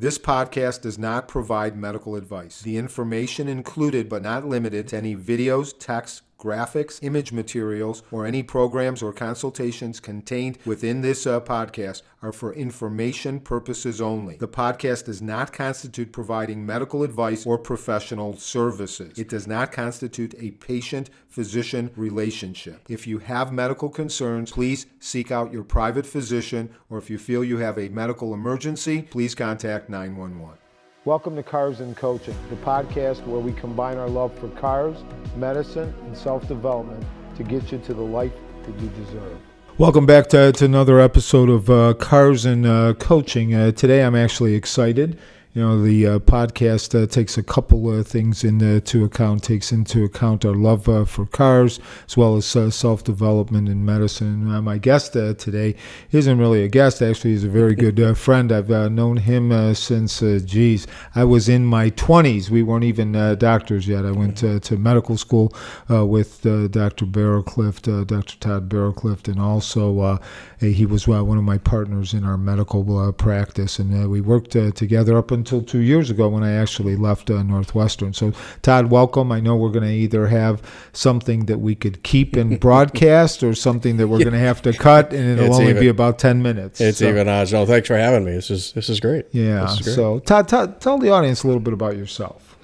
This podcast does not provide medical advice. The information included but not limited to any videos, texts, graphics, image materials, or any programs or consultations contained within this podcast are for information purposes only. The podcast does not constitute providing medical advice or professional services. It does not constitute a patient-physician relationship. If you have medical concerns, please seek out your private physician, or if you feel you have a medical emergency, please contact 911. Welcome to Kars Koaching, the podcast where we combine our love for cars, medicine, and self-development to get you to the life that you deserve. Welcome back to another episode of Kars Koaching. Today I'm actually excited. You know, the podcast takes a couple of things into account, takes into account our love for cars, as well as self-development in medicine. My guest today isn't really a guest, actually. He's a very good friend. I've known him since, I was in my 20s. We weren't even doctors yet. I went to medical school with Dr. Barrowclift, Dr. Todd Barrowclift, and also he was one of my partners in our medical practice, and we worked together up until 2 years ago when I actually left Northwestern. So, Todd, welcome. I know we're going to either have something that we could keep in broadcast or something that we're going to have to cut, and it'll only be about 10 minutes. It's even odds. No, thanks for having me. This is great. Yeah. This is great. So, Todd, tell the audience a little bit about yourself.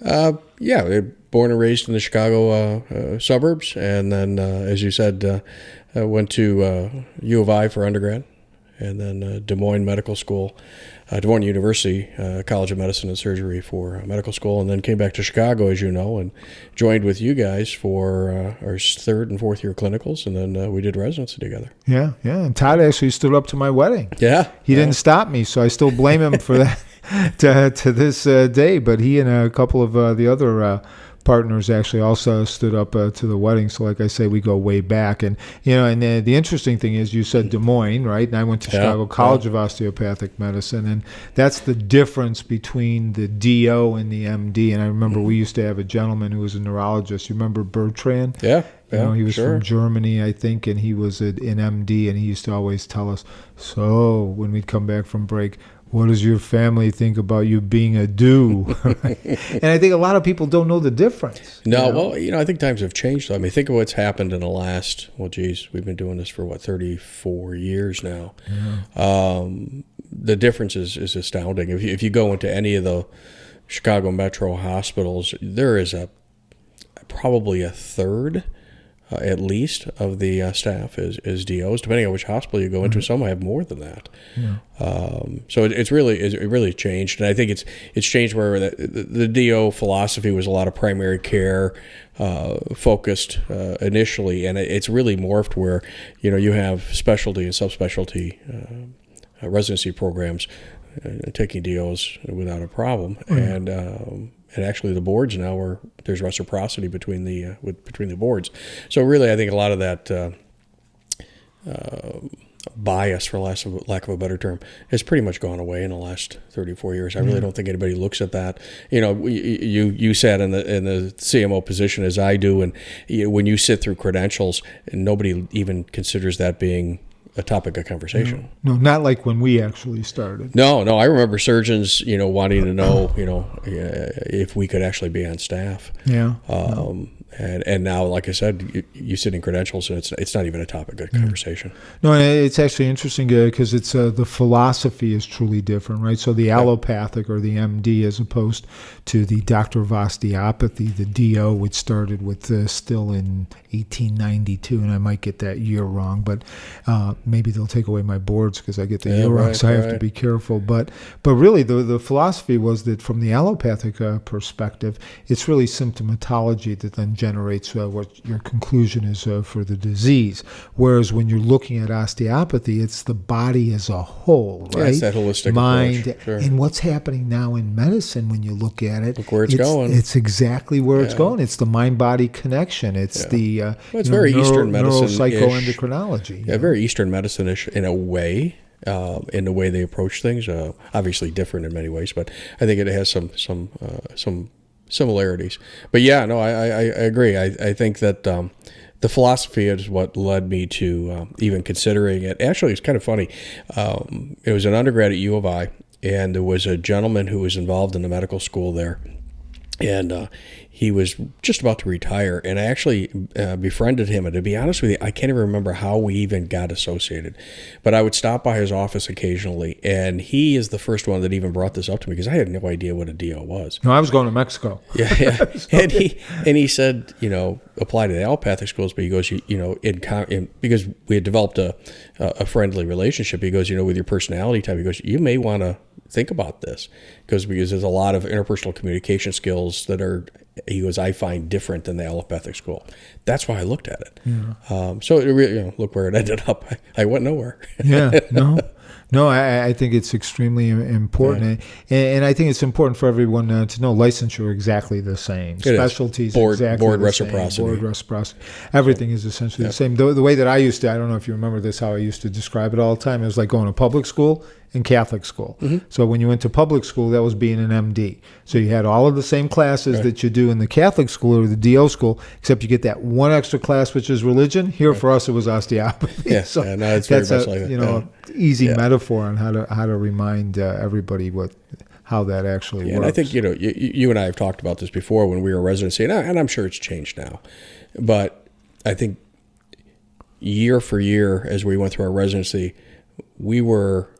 Born and raised in the Chicago suburbs, and then, as you said, I went to U of I for undergrad, and then Des Moines Medical School, Des Moines University College of Medicine and Surgery for medical school, and then came back to Chicago, as you know, and joined with you guys for our third and fourth year clinicals, and then we did residency together. Yeah. And Todd actually stood up to my wedding. Yeah. He didn't stop me, so I still blame him for that to this day, but he and a couple of the other partners actually also stood up to the wedding. So like I say, we go way back. And, you know, and the interesting thing is you said Des Moines, right? And I went to Chicago College of Osteopathic Medicine. And that's the difference between the DO and the MD. And I remember we used to have a gentleman who was a neurologist. You remember Bertrand? Yeah. You know, he was from Germany, I think, and he was an MD. And he used to always tell us, so when we'd come back from break, what does your family think about you being a do? And I think a lot of people don't know the difference. No, well, I think times have changed. I mean, think of what's happened in the last, we've been doing this for, 34 years now. Yeah. The difference is astounding. If you go into any of the Chicago metro hospitals, there is probably a third at least of the staff is DOs. Depending on which hospital you go into, some have more than that. Yeah. So it really changed, and I think it's changed where the DO philosophy was a lot of primary care focused initially, and it's really morphed where you have specialty and subspecialty residency programs taking DOs without a problem, and actually the boards now there's reciprocity between the boards. So really, I think a lot of that bias, for lack of a better term, has pretty much gone away in the last 34 years. I really don't think anybody looks at that. You sat in the CMO position as I do, and when you sit through credentials, nobody even considers that being a topic of conversation. No, not like when we actually started. No, I remember surgeons, wanting to know, if we could actually be on staff. Yeah. And now, like I said, you sit in credentials, and it's not even a topic of conversation. No, and it's actually interesting because it's the philosophy is truly different, right? So the allopathic or the MD, as opposed to the doctor of osteopathy, the DO, which started with still in 1892, and I might get that year wrong, but maybe they'll take away my boards because I get the year wrong, so I have to be careful. But really, the philosophy was that from the allopathic perspective, it's really symptomatology that then generates what your conclusion is for the disease. Whereas when you're looking at osteopathy, it's the body as a whole, right? Yeah, it's that holistic mind approach. Sure. And what's happening now in medicine when you look at it, look where it's going. It's exactly where it's going. It's the mind-body connection. It's the it's very Eastern medicine, neuropsychoendocrinology. Yeah, very Eastern medicine-ish in a way. In the way they approach things, obviously different in many ways, but I think it has some similarities. But yeah, no, I agree. I think that the philosophy is what led me to even considering it. Actually, it's kind of funny. It was an undergrad at U of I, and there was a gentleman who was involved in the medical school there, and he was just about to retire, and I actually befriended him. And to be honest with you, I can't even remember how we even got associated, but I would stop by his office occasionally, and he is the first one that even brought this up to me because I had no idea what a DO was. No, I was going to Mexico. Yeah. and he said, apply to the allopathic schools, but he goes, because we had developed a friendly relationship, he goes, with your personality type, he goes, you may want to think about this because there's a lot of interpersonal communication skills that are, he goes, I find different than the allopathic school. That's why I looked at it. Yeah. So it really, look where it ended up. I went nowhere. Yeah, no, I think it's extremely important, and I think it's important for everyone to know licensure exactly the same. Specialties exactly board the reciprocity. same. Board reciprocity. Everything is essentially the same. The way that I used to, I don't know if you remember this, how I used to describe it all the time. It was like going to public school and Catholic school. Mm-hmm. So when you went to public school, that was being an MD. So you had all of the same classes that you do in the Catholic school or the DO school, except you get that one extra class, which is religion. Here for us, it was osteopathy. Yeah, so no, it's very much like that. Easy metaphor on how to remind everybody how that actually works. And I think you and I have talked about this before when we were in residency, and I'm sure it's changed now, but I think year for year as we went through our residency, we were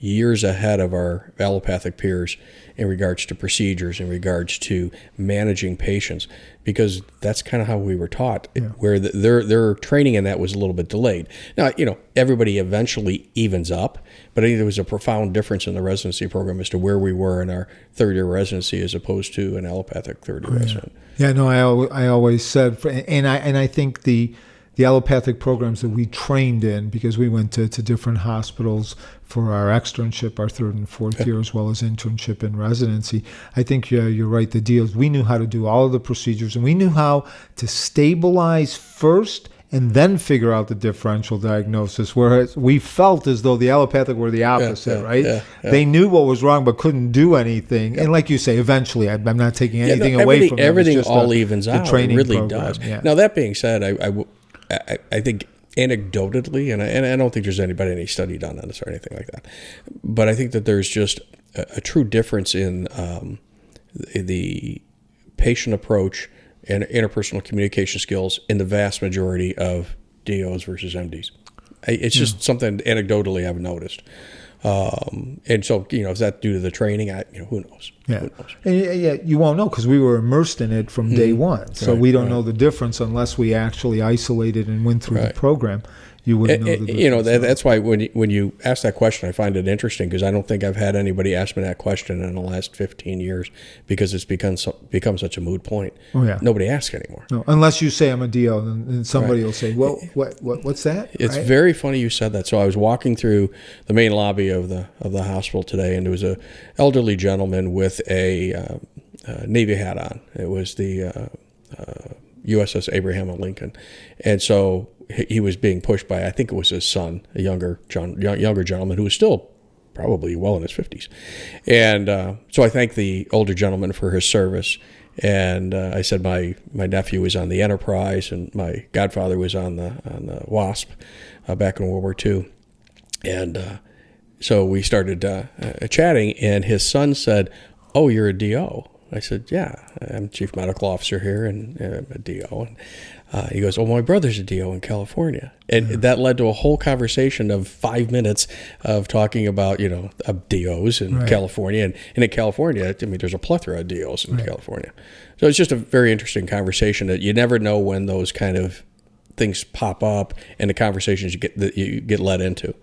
years ahead of our allopathic peers in regards to procedures, in regards to managing patients, because that's kind of how we were taught, where their training in that was a little bit delayed. Now, everybody eventually evens up, but I think there was a profound difference in the residency program as to where we were in our third-year residency as opposed to an allopathic third-year resident. Yeah, no, I always said, and I think the allopathic programs that we trained in, because we went to different hospitals for our externship, our third and fourth year, as well as internship and residency. I think you're right. The deals, we knew how to do all of the procedures, and we knew how to stabilize first and then figure out the differential diagnosis, whereas we felt as though the allopathic were the opposite, right? Yeah. They knew what was wrong but couldn't do anything. And like you say, eventually, I'm not taking anything away from them. Everything all evens out. It really does. Yeah. Now, that being said, I think anecdotally, and I don't think there's any study done on this or anything like that, but I think that there's just a true difference in the patient approach and interpersonal communication skills in the vast majority of DOs versus MDs. It's just something anecdotally I've noticed. And so, is that due to the training? Who knows? Yeah. Who knows? And you won't know because we were immersed in it from day one. So we don't know the difference unless we actually isolated and went through the program. You wouldn't know the difference. That's why when you ask that question, I find it interesting because I don't think I've had anybody ask me that question in the last 15 years because it's become such a moot point. Oh, yeah. Nobody asks anymore. No, unless you say I'm a DO, and somebody will say, well, what's that? It's very funny you said that. So I was walking through the main lobby of the hospital today, and there was an elderly gentleman with a Navy hat on. It was the USS Abraham Lincoln, and so he was being pushed by, I think it was his son, a younger gentleman who was still probably well in his 50s. And so I thanked the older gentleman for his service. And I said my nephew was on the Enterprise and my godfather was on the Wasp back in World War II. And so we started chatting, and his son said, "Oh, you're a DO." I said, "Yeah, I'm chief medical officer here and I'm a DO." And he goes, "Oh, my brother's a DO in California." And that led to a whole conversation of 5 minutes of talking about, DOs in California. And in California, there's a plethora of DOs in California. So it's just a very interesting conversation that you never know when those kind of things pop up and the conversations you get led into.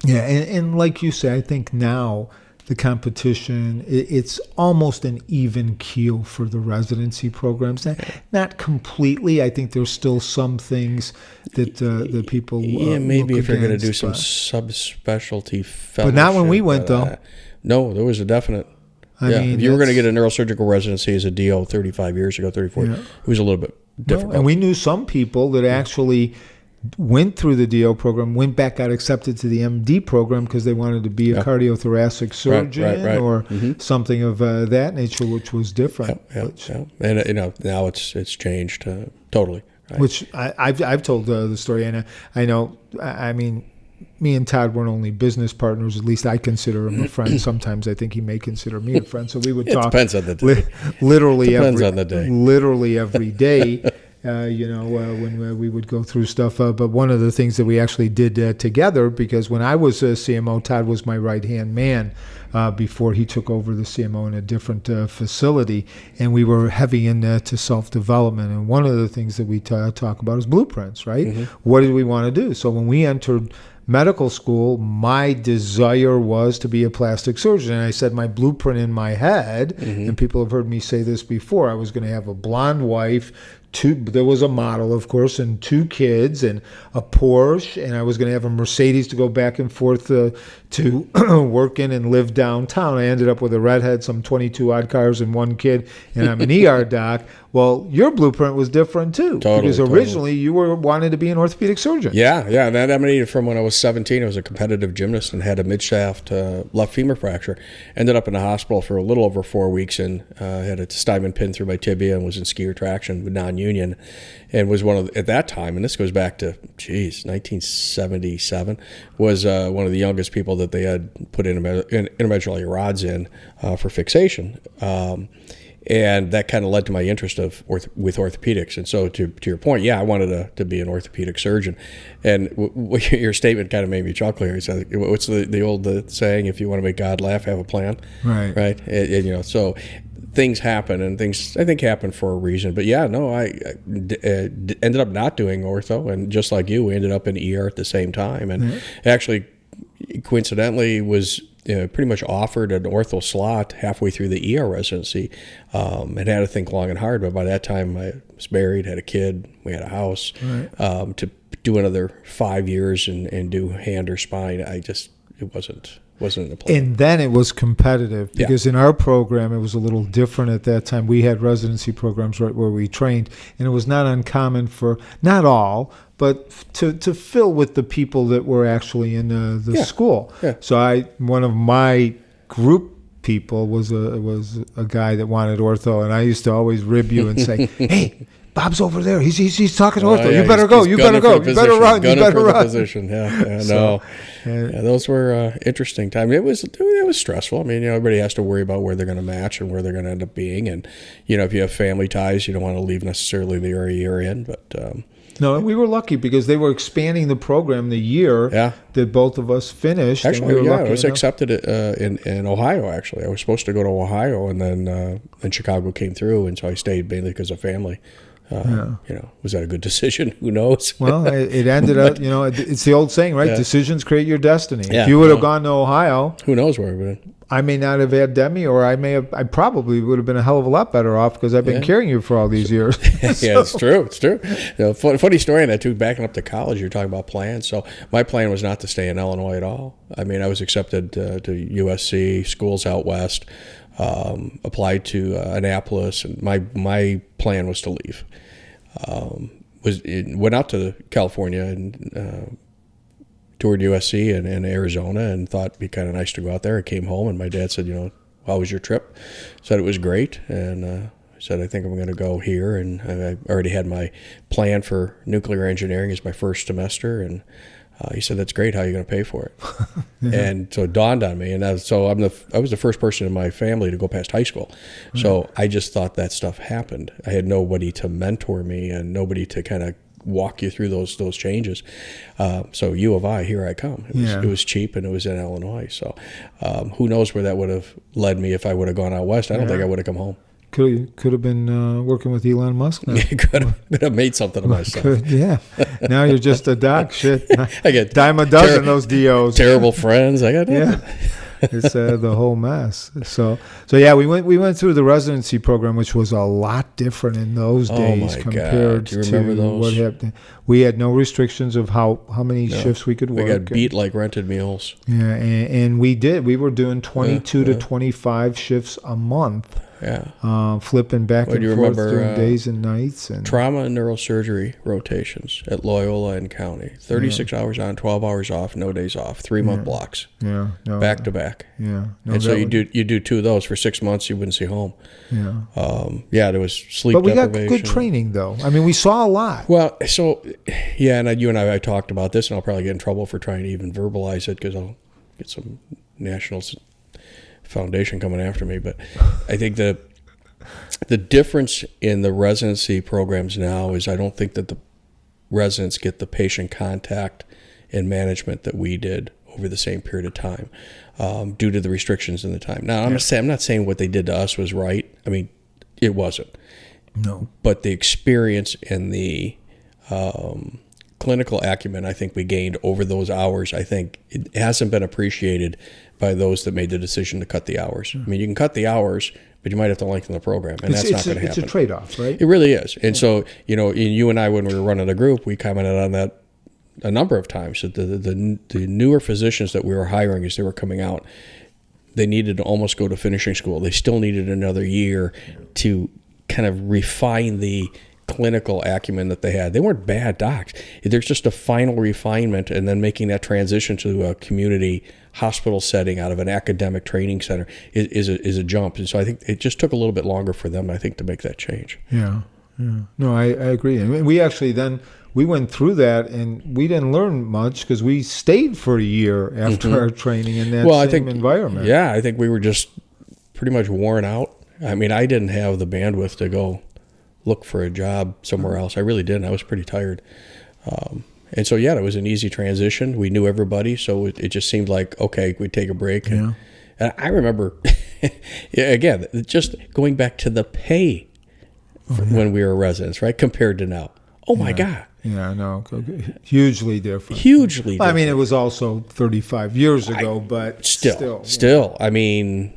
Yeah, and like you say, I think now the competition, it's almost an even keel for the residency programs. Not completely. I think there's still some things that the people maybe look if you're going to do against, some subspecialty fellowship. But not when we went, though. No, there was a definite. I mean, if you were going to get a neurosurgical residency as a DO 35 years ago, 34, it was a little bit different. And we knew some people that actually went through the DO program, went back, got accepted to the MD program because they wanted to be a cardiothoracic surgeon or something of that nature, which was different. And now it's changed totally. Right? Which I've told the story, and I know. I mean, me and Todd weren't only business partners. At least I consider him a friend. Sometimes I think he may consider me a friend. So we would talk. Depends on the day. Literally every day. When we would go through stuff. But one of the things that we actually did together, because when I was a CMO, Todd was my right-hand man before he took over the CMO in a different facility, and we were heavy into self-development. And one of the things that we talk about is blueprints, right? Mm-hmm. What did we want to do? So when we entered medical school, my desire was to be a plastic surgeon. And I said my blueprint in my head, and people have heard me say this before, I was going to have a blonde wife, there was a model, of course, and 2 kids and a Porsche, and I was going to have a Mercedes to go back and forth to work in and live downtown. I ended up with a redhead, some 22 odd cars, and 1 kid, and I'm an ER doc. Well, your blueprint was different too, because originally you wanted to be an orthopedic surgeon. Yeah, that emanated from when I was 17. I was a competitive gymnast and had a mid-shaft left femur fracture. Ended up in the hospital for a little over 4 weeks and had a stymon pin through my tibia and was in skier traction with non-union, and was at that time, and this goes back to 1977, was one of the youngest people that they had put intermedullary rods in for fixation. And that kind of led to my interest with orthopedics. And so to your point, I wanted to be an orthopedic surgeon. And your statement kind of made me chuckle here. Said, what's the old saying, if you want to make God laugh, have a plan? Right? And so things happen, and things, I think, happen for a reason. But I ended up not doing ortho. And just like you, we ended up in ER at the same time. And actually, coincidentally, was pretty much offered an ortho slot halfway through the ER residency, and had to think long and hard. But by that time, I was married, had a kid, we had a house. To do another 5 years and do hand or spine, it wasn't the plan. And then it was competitive, because in our program it was a little different at that time. We had residency programs right where we trained, and it was not uncommon for, not all, but to fill with the people that were actually in the school. So one of my group people was a guy that wanted ortho, and I used to always rib you and say, hey, Bob's over there. He's talking ortho. You better go. You better go. You better run. You better run. Position. Those were interesting times. It was stressful. I mean, everybody has to worry about where they're going to match and where they're going to end up being. And if you have family ties, you don't want to leave necessarily the area you're in. But no, we were lucky because they were expanding the program the year that both of us finished. Actually, and we were lucky, I was accepted in Ohio. Actually, I was supposed to go to Ohio, and then Chicago came through, and so I stayed mainly because of family. Was that a good decision? Who knows? Well, it ended up, it's the old saying, right? Decisions create your destiny. If you would have gone to Ohio, who knows where we've been? I may not have had Demi, or I probably would have been a hell of a lot better off because I've been carrying you for all these years. It's true. It's true. Funny story on that too. Backing up to college, you're talking about plans. So my plan was not to stay in Illinois at all. I mean, I was accepted to USC, schools out west, applied to Annapolis, and my plan was to leave. Went out to California and toured USC and Arizona, and thought it'd be kind of nice to go out there. I came home, and my dad said, how was your trip? Said it was great, and I said, I think I'm going to go here. And I already had my plan for nuclear engineering as my first semester, and he said, that's great. How are you going to pay for it? And so it dawned on me. And I was the first person in my family to go past high school. So I just thought that stuff happened. I had nobody to mentor me and nobody to kind of walk you through those changes. So U of I, here I come. It was cheap, and it was in Illinois. So who knows where that would have led me if I would have gone out west. I don't think I would have come home. Could have been working with Elon Musk now. Could have made something of myself. Now you're just a doc. Shit. I get dime a dozen those DOs. Terrible friends. I got nothing. It's the whole mess. So we went through the residency program, which was a lot different in those days compared to what happened. We had no restrictions of how many shifts we could work. We got beat like rented mules. Yeah, and we did. We were doing 22 to 25 shifts a month. flipping back Well, and do you forth remember, during days and nights. And trauma and neurosurgery rotations at Loyola and County. 36 hours on, 12 hours off, no days off, 3-month blocks. Yeah. No, back to back. Yeah. No, And so you do 2 of those for 6 months, you wouldn't see home. Yeah. There was sleep But we deprivation. got good training, though. I mean, we saw a lot. Well, so, yeah, and you and I talked about this, and I'll probably get in trouble for trying to even verbalize it because I'll get some national foundation coming after me. But I think the difference in the residency programs now is I don't think that the residents get the patient contact and management that we did over the same period of time due to the restrictions in the time. Now, I'm not saying what they did to us was right. I mean, it wasn't. No. But the experience and the clinical acumen I think we gained over those hours, I think it hasn't been appreciated by those that made the decision to cut the hours. I mean, you can cut the hours, but you might have to lengthen the program, and that's not going to happen. It's a trade-off, right? It really is. And so, you and I, when we were running a group, we commented on that a number of times, that the newer physicians that we were hiring as they were coming out, they needed to almost go to finishing school. They still needed another year to kind of refine the clinical acumen that they had. They weren't bad docs. There's just a final refinement, and then making that transition to a community hospital setting out of an academic training center is a jump. And so I think it just took a little bit longer for them, I think, to make that change. Yeah. No, I agree. And we actually we went through that, and we didn't learn much because we stayed for a year after our training in that same environment. Yeah, I think we were just pretty much worn out. I mean, I didn't have the bandwidth to go look for a job somewhere else. I really didn't. I was pretty tired. And so, it was an easy transition. We knew everybody, so it just seemed like, okay, we'd take a break. And I remember, again, just going back to the pay when we were residents, right, compared to now. Oh, my God. Yeah, no, hugely different. Hugely different. I mean, it was also 35 years ago, but still. I mean,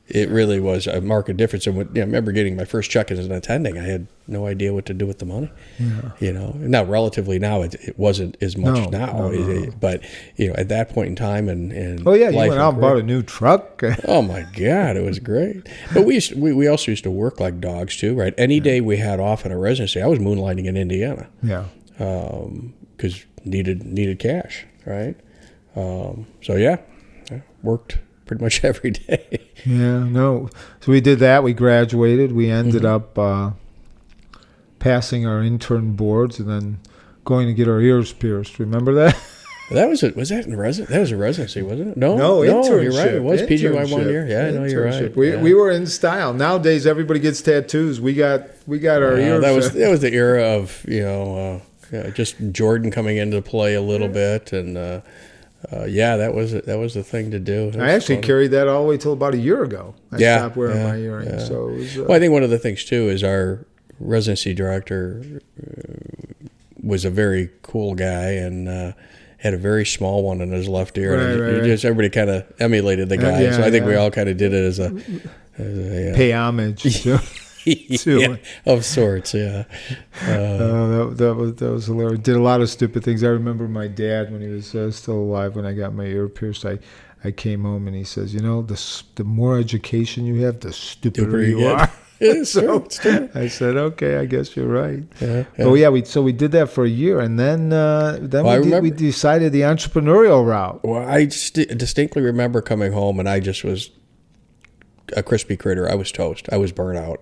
it really was a marked difference. And I remember getting my first check as an attending. I had no idea what to do with the money. Now relatively now it wasn't as much but at that point in time and you went out and bought a new truck. Oh my God, it was great. But we also used to work like dogs too, right? Any day we had off in a residency, I was moonlighting in Indiana. Because needed cash, right? Worked pretty much every day. So we did that. We graduated. We ended up passing our intern boards and then going to get our ears pierced. Remember that? Was that in resident? That was a residency, wasn't it? No, internship. You're right. It was PGY 1 year. Yeah, no, you're right. We were in style. Nowadays, everybody gets tattoos. We got our ears. That was the era of just Jordan coming into play a little bit, and that was the thing to do. I actually carried that all the way till about a year ago. I stopped wearing my earrings. Yeah. So it was, well, I think one of the things too is our residency director was a very cool guy and had a very small one in his left ear. Just everybody kind of emulated the guy. So I think we all kind of did it as a pay homage to of sorts. Yeah. That was hilarious. Did a lot of stupid things. I remember my dad when he was still alive. When I got my ear pierced, I came home and he says, the more education you have, the stupider you are. It's true. I said, okay, I guess you're right. We did that for a year, and then we decided the entrepreneurial route. Well, I distinctly remember coming home, and I just was a crispy critter. I was toast. I was burnt out.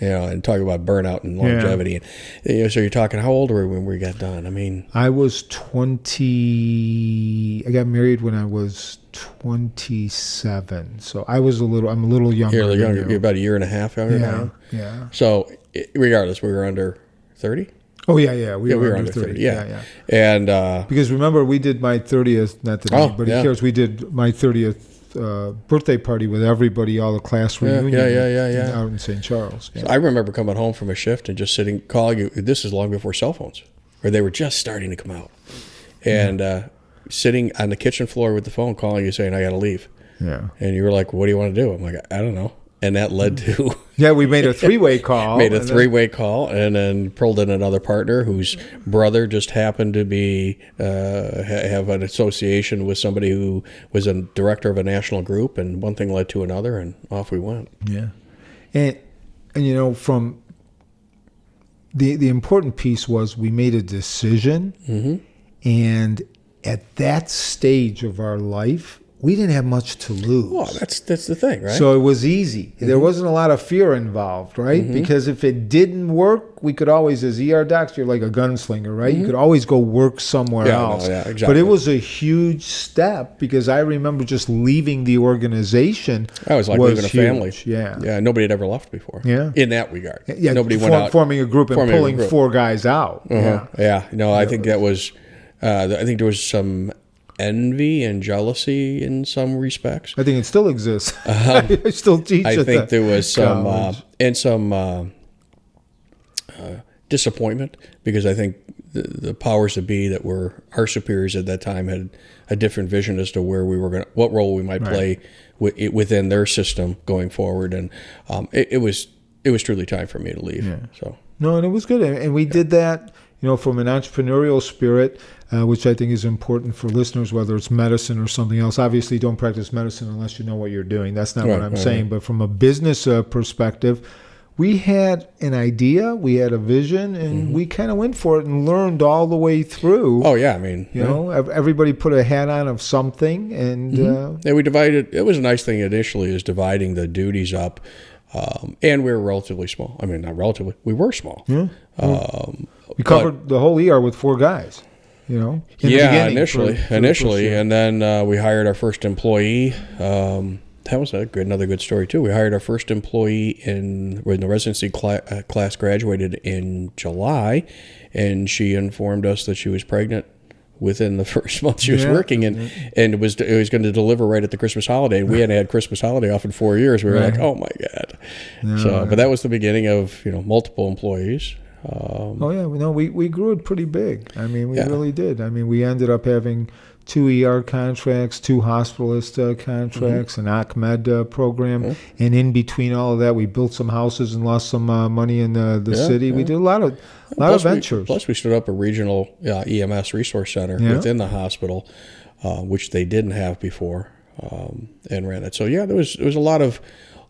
And talking about burnout and longevity. And, so you're talking, how old were we when we got done? I mean, I was 20. I got married when I was 27. So I'm a little younger. You're about a year and a half younger now. Yeah. So regardless, we were under 30? Oh, yeah. We were under 30. Yeah. And because remember, we did my 30th, not that anybody cares, we did my 30th birthday party with everybody, all the class reunion out in St. Charles. So I remember coming home from a shift and just calling you. This is long before cell phones, or they were just starting to come out, and sitting on the kitchen floor with the phone, calling you saying, "I got to leave." Yeah. And you were like, "What do you want to do?" I'm like, "I don't know." And that led to we made a three-way call. And then pulled in another partner whose brother just happened to be have an association with somebody who was a director of a national group, and one thing led to another, and off we went. Yeah, And from the important piece was we made a decision, and at that stage of our life, we didn't have much to lose. Well, that's the thing, right? So it was easy. There wasn't a lot of fear involved, right? Because if it didn't work, we could always, as ER docs, you're like a gunslinger, right? You could always go work somewhere else. No, exactly. But it was a huge step, because I remember just leaving the organization. I was like leaving a family. Yeah. Nobody had ever left before. Yeah. In that regard. Yeah. Nobody went out. Forming a group and pulling 4 guys out. Yeah. No, I think that was, I think there was some envy and jealousy in some respects. I think it still exists. I still teach. I think there was some disappointment, because I think the powers that be that were our superiors at that time had a different vision as to where we were what role we might play within their system going forward, and it was truly time for me to leave. Yeah. So no, and it was good, and we did that, from an entrepreneurial spirit, which I think is important for listeners, whether it's medicine or something else. Obviously, don't practice medicine unless you know what you're doing. That's not what I'm saying. But from a business perspective, we had an idea, we had a vision, and we kind of went for it and learned all the way through. Oh, yeah. I mean, everybody put a hat on of something. And we divided. It was a nice thing initially, is dividing the duties up. And we were relatively small. I mean, not relatively. We were small. Yeah. We covered the whole ER with 4 guys. Initially, and then we hired our first employee. That was another good story too. We hired our first employee when the residency class graduated in July, and she informed us that she was pregnant within the first month she was working, and it was going to deliver right at the Christmas holiday. And we hadn't had Christmas holiday off in 4 years. We were like, oh my God! But that was the beginning of multiple employees. We grew it pretty big. I mean, we really did. I mean, we ended up having 2 ER contracts, 2 hospitalist contracts, an ACMED program, and in between all of that, we built some houses and lost some money in the city. We did a lot of ventures. Plus, we stood up a regional EMS resource center within the hospital, which they didn't have before, and ran it. So there was a lot of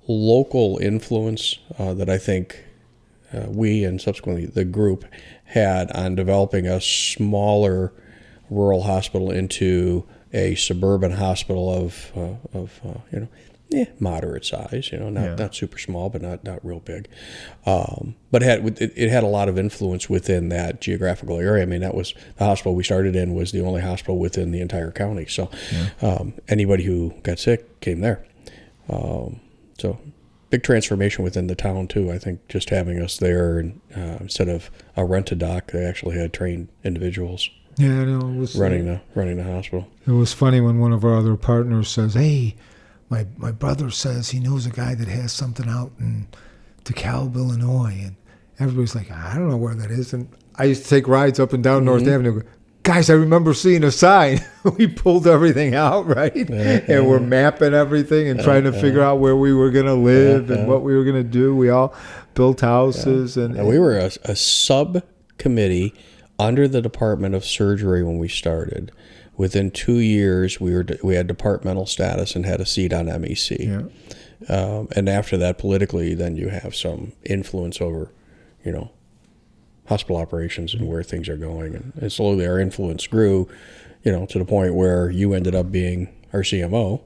local influence that I think we and subsequently the group had on developing a smaller rural hospital into a suburban hospital of moderate size, not super small, but not real big. But it had a lot of influence within that geographical area. I mean, that was the hospital we started in was the only hospital within the entire county. So anybody who got sick came there. So big transformation within the town too. I think just having us there, and instead of a rent-a-doc, they actually had trained individuals. Yeah, I know. It was running the hospital. It was funny when one of our other partners says, "Hey, my brother says he knows a guy that has something out in DeKalb, Illinois," and everybody's like, "I don't know where that is." And I used to take rides up and down North Avenue. Guys, I remember seeing a sign. We pulled everything out, right? And we're mapping everything and trying to figure out where we were going to live and what we were going to do. We all built houses. And we were a subcommittee under the Department of Surgery when we started. Within 2 years, we had departmental status and had a seat on MEC. And after that, politically, then you have some influence over, hospital operations and where things are going. And slowly our influence grew, to the point where you ended up being our CMO.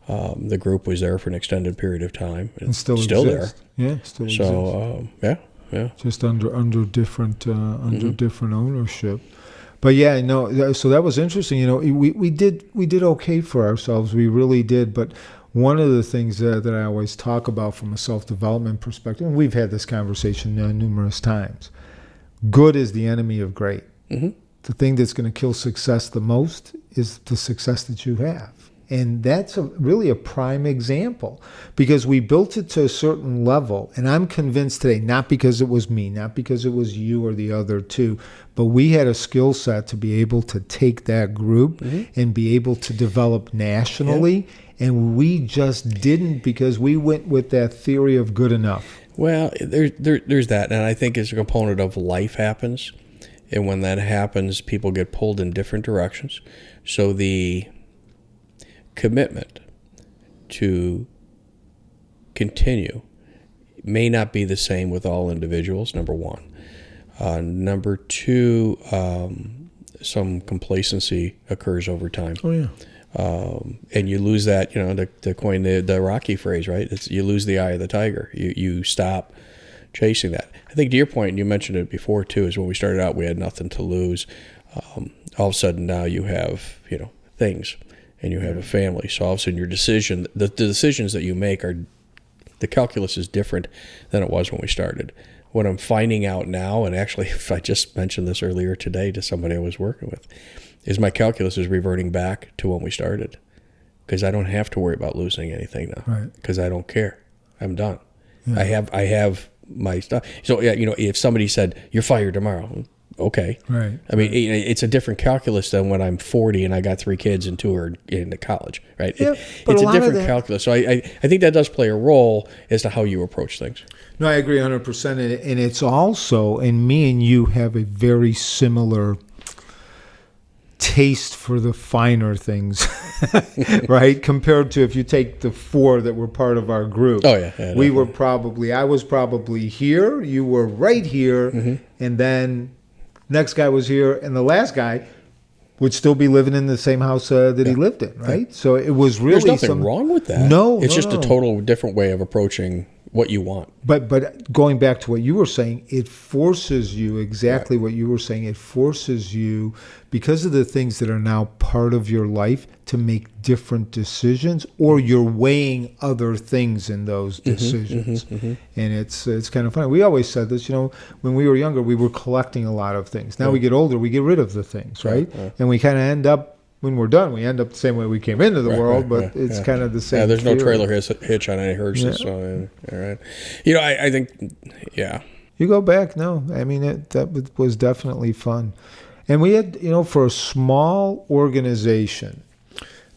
The group was there for an extended period of time. And still there. Yeah, still exists. So, just under different different ownership. But so that was interesting. We did okay for ourselves. We really did. But one of the things that I always talk about from a self-development perspective, and we've had this conversation numerous times, good is the enemy of great. The thing that's going to kill success the most is the success that you have. And that's really a prime example, because we built it to a certain level. And I'm convinced today, not because it was me, not because it was you or the other two, but we had a skill set to be able to take that group and be able to develop nationally. And we just didn't, because we went with that theory of good enough. Well, there's that. And I think it's a component of life happens. And when that happens, people get pulled in different directions. So the commitment to continue may not be the same with all individuals, number one. Number two, some complacency occurs over time. Oh, yeah. And you lose that, to coin the Rocky phrase, right? You lose the eye of the tiger. You stop chasing that. I think to your point, and you mentioned it before too, is when we started out, we had nothing to lose. All of a sudden now you have, things, and you have a family. So all of a sudden the decisions that you make the calculus is different than it was when we started. What I'm finding out now, and actually if I just mentioned this earlier today to somebody I was working with, is my calculus is reverting back to when we started, because I don't have to worry about losing anything now, because I don't care. I'm done. Yeah. I have my stuff. So if somebody said you're fired tomorrow, okay. Right. I mean, it's a different calculus than when I'm 40 and I got 3 kids and 2 are into college, right? Yeah, it's a different calculus. So I think that does play a role as to how you approach things. No, I agree 100%. And it's also, and me and you have a very similar taste for the finer things, right? Compared to if you take the 4 that were part of our group. Oh, yeah. I was probably here, you were right here, and then next guy was here, and the last guy would still be living in the same house that he lived in, right? Yeah. So it was really There's nothing wrong with that. No, it's just a total different way of approaching what you want. But going back to what you were saying, it forces you, exactly what you were saying, it forces you, because of the things that are now part of your life, to make different decisions, or you're weighing other things in those decisions. And it's kind of funny. We always said this, when we were younger, we were collecting a lot of things. Now we get older, we get rid of the things, right? And we kind of end up, when we're done, we end up the same way we came into the world, but it's kind of the same. Yeah, there's theory. No trailer hitch on any hearses. Yeah. So, all right. I think, yeah. You go back, no. I mean, that was definitely fun. And we had, for a small organization,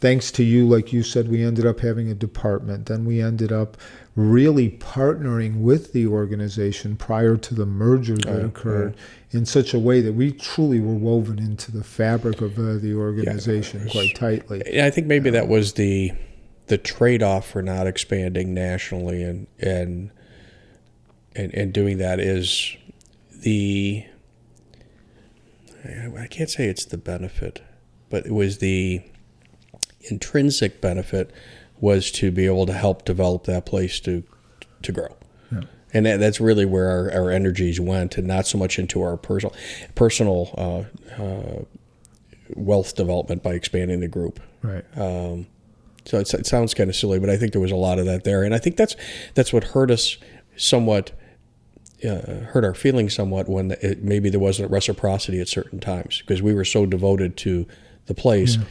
thanks to you, like you said, we ended up having a department. Then we ended up really partnering with the organization prior to the merger that occurred in such a way that we truly were woven into the fabric of the organization quite tightly. I think maybe that was the trade-off for not expanding nationally and doing that is I can't say it's the benefit, but it was the intrinsic benefit was to be able to help develop that place to grow. Yeah. And that's really where our energies went, and not so much into our personal wealth development by expanding the group. Right. So it sounds kind of silly, but I think there was a lot of that there. And I think that's what hurt us somewhat, hurt our feelings somewhat when maybe there wasn't reciprocity at certain times, because we were so devoted to the place. Yeah.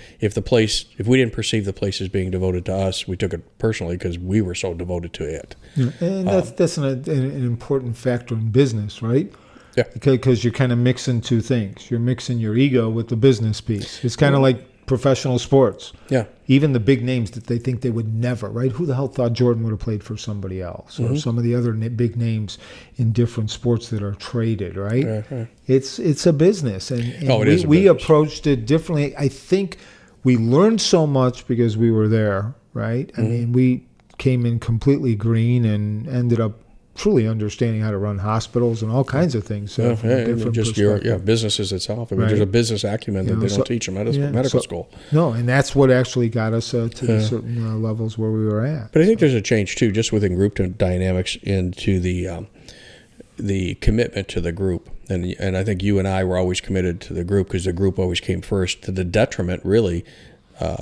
If we didn't perceive the place as being devoted to us, we took it personally because we were so devoted to it. Yeah. And that's an important factor in business, right? Yeah. Because you're kind of mixing two things. You're mixing your ego with the business piece. It's kind of like professional sports. Yeah. Even the big names that they think they would never, right? Who the hell thought Jordan would have played for somebody else? Or some of the other big names in different sports that are traded, right? Uh-huh. It's a business. And we approached it differently. I think we learned so much because we were there, right? I mean, we came in completely green and ended up truly understanding how to run hospitals and all kinds of things. From a different perspective. Businesses itself. I mean, there's a business acumen that they don't teach in medical school. No, and that's what actually got us to the certain levels where we were at. But I think there's a change too, just within group dynamics, into the commitment to the group. And I think you and I were always committed to the group because the group always came first, to the detriment, really,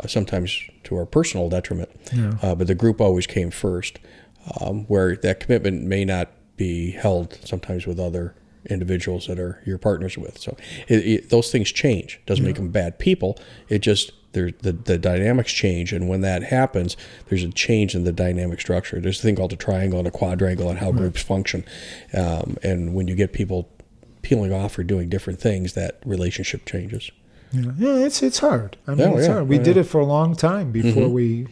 sometimes to our personal detriment. Yeah. But the group always came first. Where that commitment may not be held sometimes with other individuals that are your partners with. So those things change. Doesn't make them bad people. It just, the dynamics change, and when that happens, there's a change in the dynamic structure. There's a thing called a triangle and a quadrangle and how groups function. And when you get people peeling off or doing different things, that relationship changes. Yeah, it's hard. I mean, it's hard. We did it for a long time before we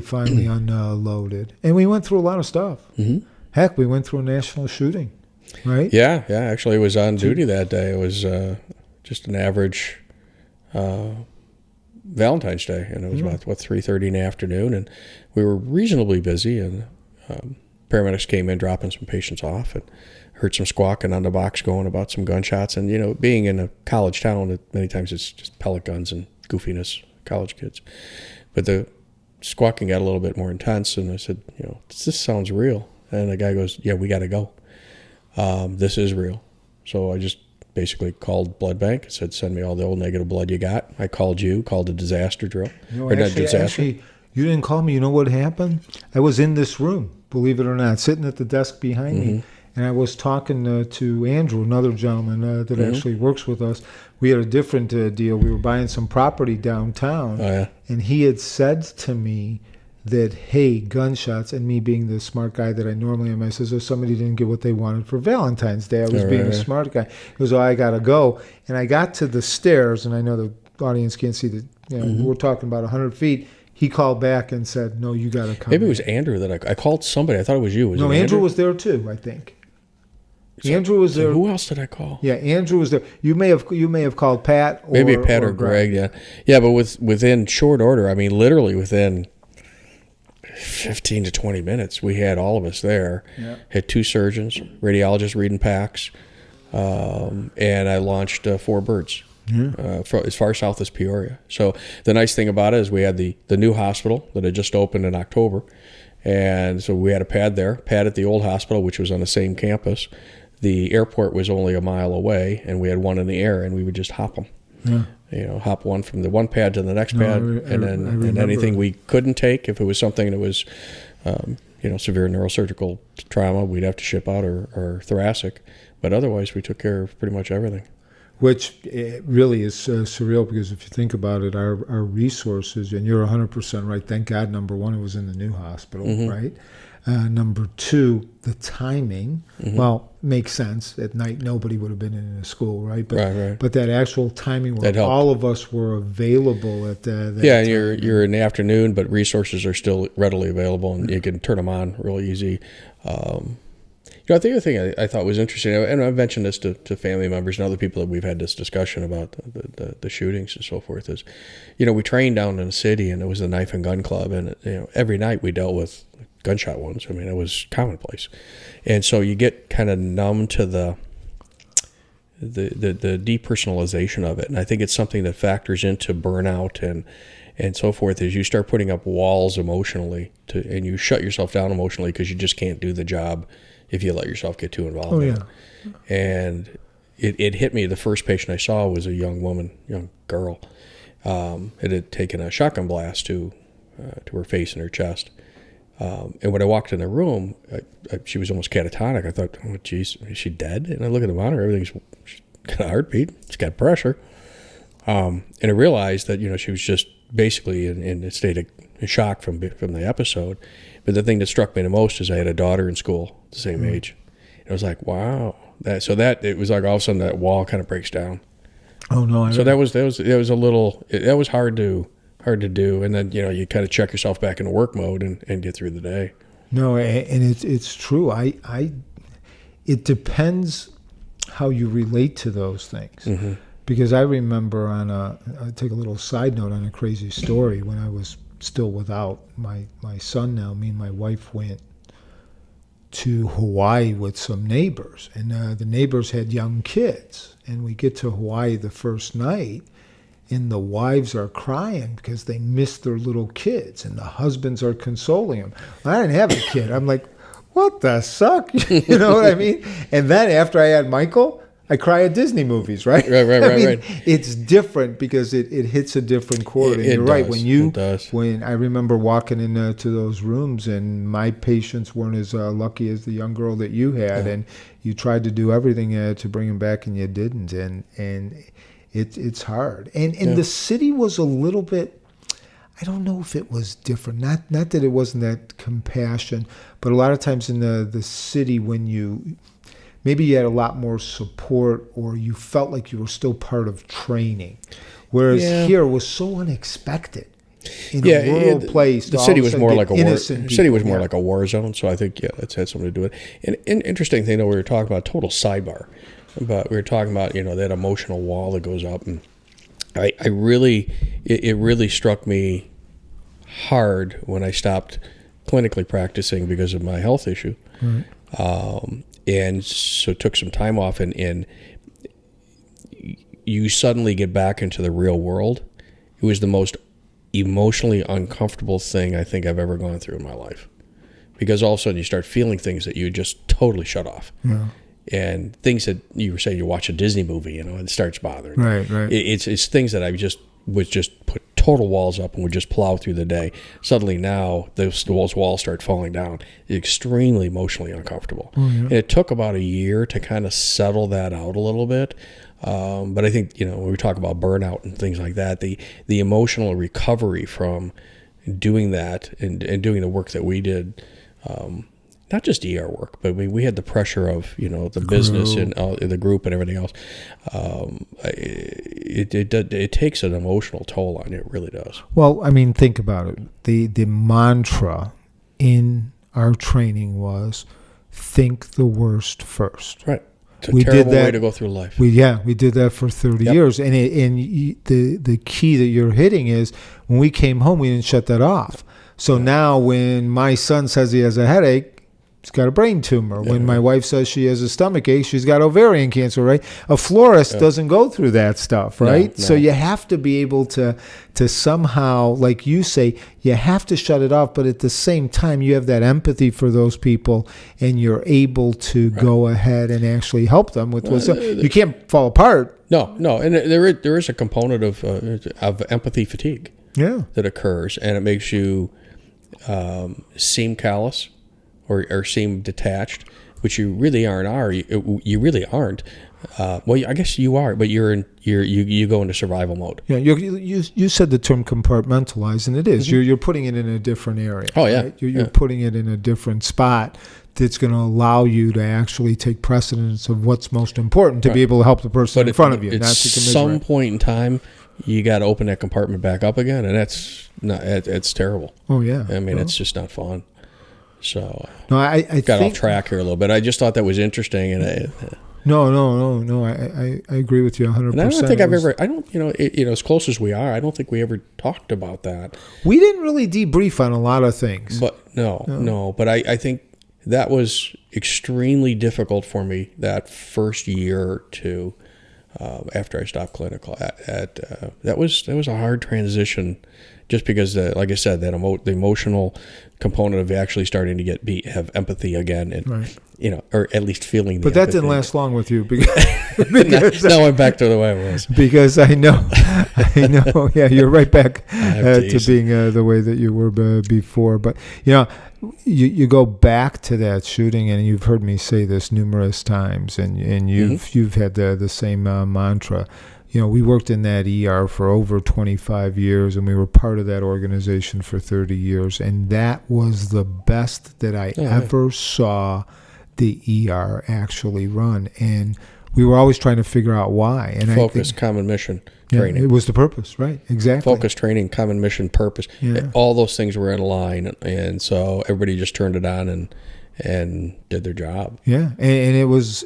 finally unloaded. And we went through a lot of stuff. Heck, we went through a national shooting, right? Yeah. Actually, I was on duty that day. It was just an average Valentine's Day, and it was about 3:30 in the afternoon, and we were reasonably busy. And paramedics came in dropping some patients off, and heard some squawking on the box going about some gunshots. And, being in a college town, many times it's just pellet guns and goofiness, college kids. But the squawking got a little bit more intense, and I said, this sounds real. And the guy goes, yeah, we got to go. This is real. So I just basically called blood bank. I said, send me all the old negative blood you got. I called a disaster drill. Actually, you didn't call me. You know what happened? I was in this room, believe it or not, sitting at the desk behind me. And I was talking to Andrew, another gentleman that actually works with us. We had a different deal. We were buying some property downtown. Oh, yeah. And he had said to me that, hey, gunshots, and me being the smart guy that I normally am, I says, somebody didn't get what they wanted for Valentine's Day. I was being a smart guy. He goes, I got to go. And I got to the stairs, and I know the audience can't see that, we're talking about 100 feet. He called back and said, no, you got to come. Maybe it was Andrew that I called somebody. I thought it was you. No, Andrew was there too, I think. Andrew was there. Who else did I call? Yeah, Andrew was there. You may have called Pat. Maybe Pat or Greg. Yeah. But within short order, I mean, literally within 15 to 20 minutes, we had all of us there. Yeah. Had 2 surgeons, radiologists reading packs, and I launched 4 birds. As far south as Peoria. So the nice thing about it is we had the new hospital that had just opened in October, and so we had a pad at the old hospital, which was on the same campus. The airport was only a mile away, and we had one in the air, and we would just hop them. Yeah. Hop one from the one pad to the next pad, and anything we couldn't take, if it was something that was, severe neurosurgical trauma, we'd have to ship out or thoracic. But otherwise, we took care of pretty much everything. Which really is surreal, because if you think about it, our resources, and you're 100% right, thank God, number one, it was in the new hospital, right? Number two, the timing, makes sense. At night, nobody would have been in a school, right? But, right. But that actual timing where all of us were available at that Yeah, and you're in the afternoon, but resources are still readily available, and you can turn them on real easy. The other thing I thought was interesting, and I've mentioned this to family members and other people that we've had this discussion about the shootings and so forth, is, we trained down in the city, and it was a knife and gun club, and every night we dealt with gunshot wounds. I mean, it was commonplace, and so you get kind of numb to the depersonalization of it, and I think it's something that factors into burnout and so forth, as you start putting up walls emotionally and you shut yourself down emotionally because you just can't do the job if you let yourself get too involved in it. And it hit me. The first patient I saw was a young girl. It had taken a shotgun blast to her face and her chest. And when I walked in the room, she was almost catatonic. I thought, oh, geez, is she dead? And I look at the monitor, she's got a heartbeat, it's got pressure. And I realized that, she was just basically in a state of shock from the episode. But the thing that struck me the most is I had a daughter in school the same age. And I was like, wow. It was like all of a sudden that wall kind of breaks down. Oh no! That was hard to do, and then you kind of check yourself back into work mode and get through the day. No, and it's true. It depends how you relate to those things. Mm-hmm. Because I remember I'll take a little side note on a crazy story. When I was still without my son now, me and my wife went to Hawaii with some neighbors, and the neighbors had young kids, and we get to Hawaii the first night, and the wives are crying because they miss their little kids, and the husbands are consoling them. I didn't have a kid. I'm like, what the suck? You know what I mean? And then after I had Michael, I cry at Disney movies, right? Right. It's different because it hits a different chord. And you're right. When I remember walking into those rooms, and my patients weren't as lucky as the young girl that you had, and you tried to do everything to bring them back, and you didn't, and it's hard. And the city was a little bit. I don't know if it was different. Not that it wasn't that compassion, but a lot of times in the city, when maybe you had a lot more support, or you felt like you were still part of training. Whereas here was so unexpected. In a rural place. The city was more like a war. City was more like a war zone. So I think that's had something to do with it. And interesting thing, though, we were talking about, total sidebar, but we were talking about that emotional wall that goes up, and it really struck me hard when I stopped clinically practicing because of my health issue. Right. And so took some time off, and you suddenly get back into the real world. It was the most emotionally uncomfortable thing I think I've ever gone through in my life, because all of a sudden you start feeling things that you just totally shut off. Yeah. And things that you were saying, you watch a Disney movie, it starts bothering you. Right. It's things that I would just put total walls up and would just plow through the day. Suddenly now those walls start falling down. It's extremely emotionally uncomfortable. Oh, yeah. And it took about a year to kind of settle that out a little bit. But I think, when we talk about burnout and things like that, the emotional recovery from doing that and doing the work that we did, not just ER work, but we had the pressure of, the business and the group and everything else. It takes an emotional toll on you. It really does. Well, I mean, think about it. The mantra in our training was think the worst first. Right. It's a We terrible did that. way to go through life. We did that for 30 Yep. years. And the key that you're hitting is when we came home, we didn't shut that off. So now when my son says he has a headache, he's got a brain tumor. Yeah. When my wife says she has a stomach ache, she's got ovarian cancer, right? A florist doesn't go through that stuff, right? No. So you have to be able to somehow, like you say, you have to shut it off, but at the same time, you have that empathy for those people, and you're able to go ahead and actually help them with what's you can't fall apart. No, and there is a component of empathy fatigue that occurs, and it makes you seem callous or seem detached, which you really aren't. You really aren't. Well, I guess you are, but you go into survival mode. Yeah, you said the term compartmentalize, and it is. Mm-hmm. You're putting it in a different area. Oh, yeah. Right? You're putting it in a different spot that's going to allow you to actually take precedence of what's most important to be able to help the person in front of you, At not to some commiserate. point in time, you got to open that compartment back up again, and it's terrible. Oh, yeah. I mean, it's just not fun. So No, I got think, off track here a little bit. I just thought that was interesting, and No. I agree with you 100%. and I don't think I've ever. I don't. As close as we are, I don't think we ever talked about that. We didn't really debrief on a lot of things. But no. But I think that was extremely difficult for me that first year or two after I stopped clinical. That was a hard transition, just because, like I said, that the emotional component of actually starting to have empathy again, and Right. or at least feeling. But that didn't last long with you because now I'm back to the way I was. Because I know. Yeah, you're right back to teased. being the way that you were before. But you go back to that shooting, and you've heard me say this numerous times, and you've had the same mantra. We worked in that ER for over 25 years, and we were part of that organization for 30 years, and that was the best that I ever saw the ER actually run. And we were always trying to figure out why. And Focus, common mission, training. It was the purpose, right? Exactly. Focus, training, common mission, purpose. Yeah. All those things were in line, and so everybody just turned it on and did their job. Yeah, and it was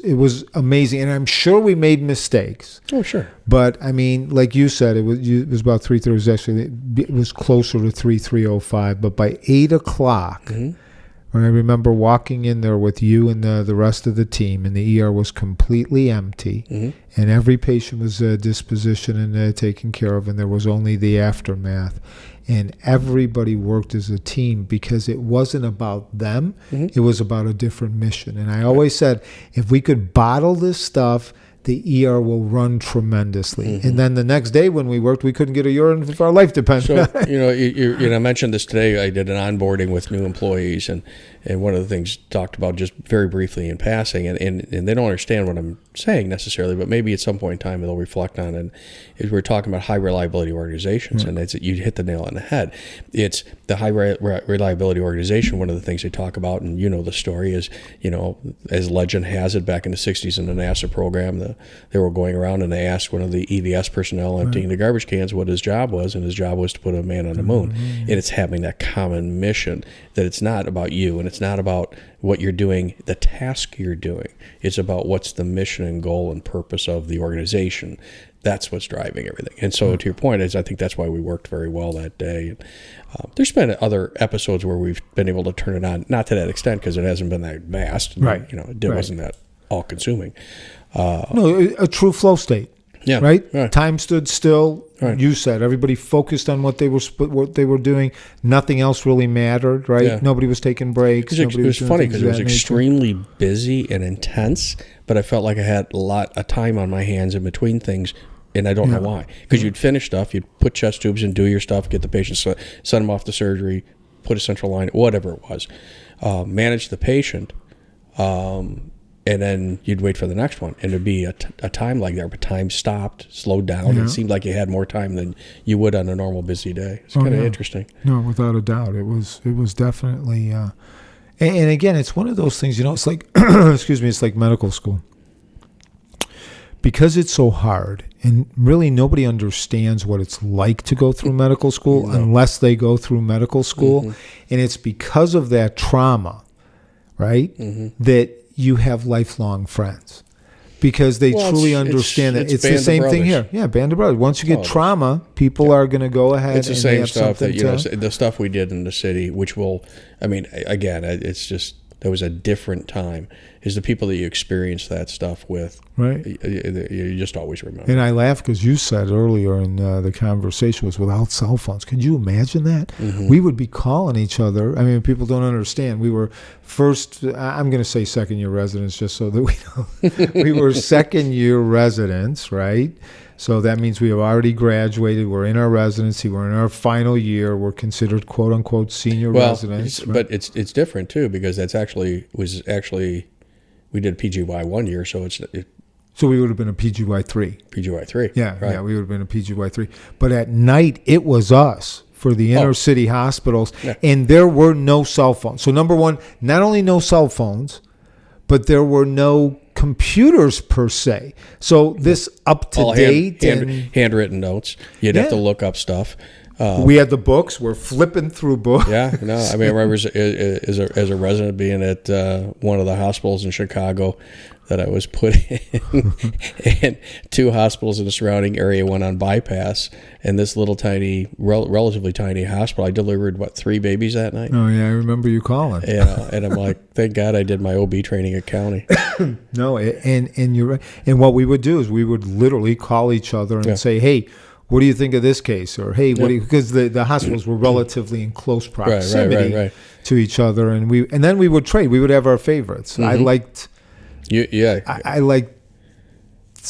amazing. And I'm sure we made mistakes. Oh, sure. But I mean, like you said, it was about 3:30. Actually, it was closer to 3:05. But by 8:00. I remember walking in there with you and the rest of the team, and the ER was completely empty, and every patient was dispositioned and taken care of, and there was only the aftermath. And everybody worked as a team because it wasn't about them. It was about a different mission. And I always said, if we could bottle this stuff, the ER will run tremendously. And then the next day when we worked, we couldn't get a urine if our life depended on it. So, I mentioned this today. I did an onboarding with new employees, and one of the things talked about just very briefly in passing, and they don't understand what I'm saying necessarily, but maybe at some point in time they'll reflect on it. Is we're talking about high reliability organizations, and you hit the nail on the head. It's the high reliability organization. One of the things they talk about, and the story is, as legend has it, back in the 60s in the NASA program, they were going around and they asked one of the EVS personnel emptying the garbage cans what his job was, and his job was to put a man on the moon. And it's having that common mission, that it's not about you, and it's not about what you're doing, the task you're doing. It's about what's the mission and goal and purpose of the organization. That's what's driving everything. And so to your point is, I think that's why we worked very well that day. There's been other episodes where we've been able to turn it on, not to that extent because it hasn't been that vast. Right. It wasn't that all-consuming. No, a true flow state. Yeah. Right? Time stood still. Right. You said everybody focused on what they were doing. Nothing else really mattered, right? Yeah. Nobody was taking breaks. It was funny because it was extremely busy and intense, but I felt like I had a lot of time on my hands in between things, and I don't know why. Because you'd finish stuff, you'd put chest tubes and do your stuff, get the patient, send them off to surgery, put a central line, whatever it was, manage the patient, and then you'd wait for the next one, and there'd be a time like there, but time stopped, slowed down. Yeah. It seemed like you had more time than you would on a normal busy day. It's kind of interesting. No, without a doubt, it was definitely. And again, it's one of those things. It's like, excuse me, it's like medical school, because it's so hard, and really nobody understands what it's like to go through medical school unless they go through medical school, and it's because of that trauma, right, that you have lifelong friends, because they truly understand that it's the same thing here. Yeah, band of brothers. Once you get trauma, people are going to go ahead. It's the and same stuff that the stuff we did in the city, which again, it's just there was a different time. Is the people that you experience that stuff with, right? You just always remember. And I laugh because you said earlier in the conversation was without cell phones. Could you imagine that? We would be calling each other. I mean, people don't understand. We were first, I'm going to say second year residents just so that we know. We were second year residents, right? So that means we have already graduated. We're in our residency. We're in our final year. We're considered "quote unquote" senior residents. Right? But it's different too, because that's actually we did a PGY 1 year, so so we would have been a PGY 3. PGY 3. Yeah, right. Yeah, we would have been a PGY 3. But at night, it was us for the inner city hospitals, and there were no cell phones. So number one, not only no cell phones, but there were no computers per se. So this up to date handwritten notes. You'd have to look up stuff. We had the books. We're flipping through books. Yeah, no. I mean, I remember as a resident being at one of the hospitals in Chicago that I was put in, and two hospitals in the surrounding area went on bypass, and this little tiny, relatively tiny hospital, I delivered 3 babies that night. Oh yeah, I remember you calling. Yeah, and I'm like, thank God I did my OB training at County. No, and you're right. And what we would do is we would literally call each other and say, hey, what do you think of this case? Or, hey, because the hospitals were relatively in close proximity to each other, and then we would trade. We would have our favorites. I liked, I liked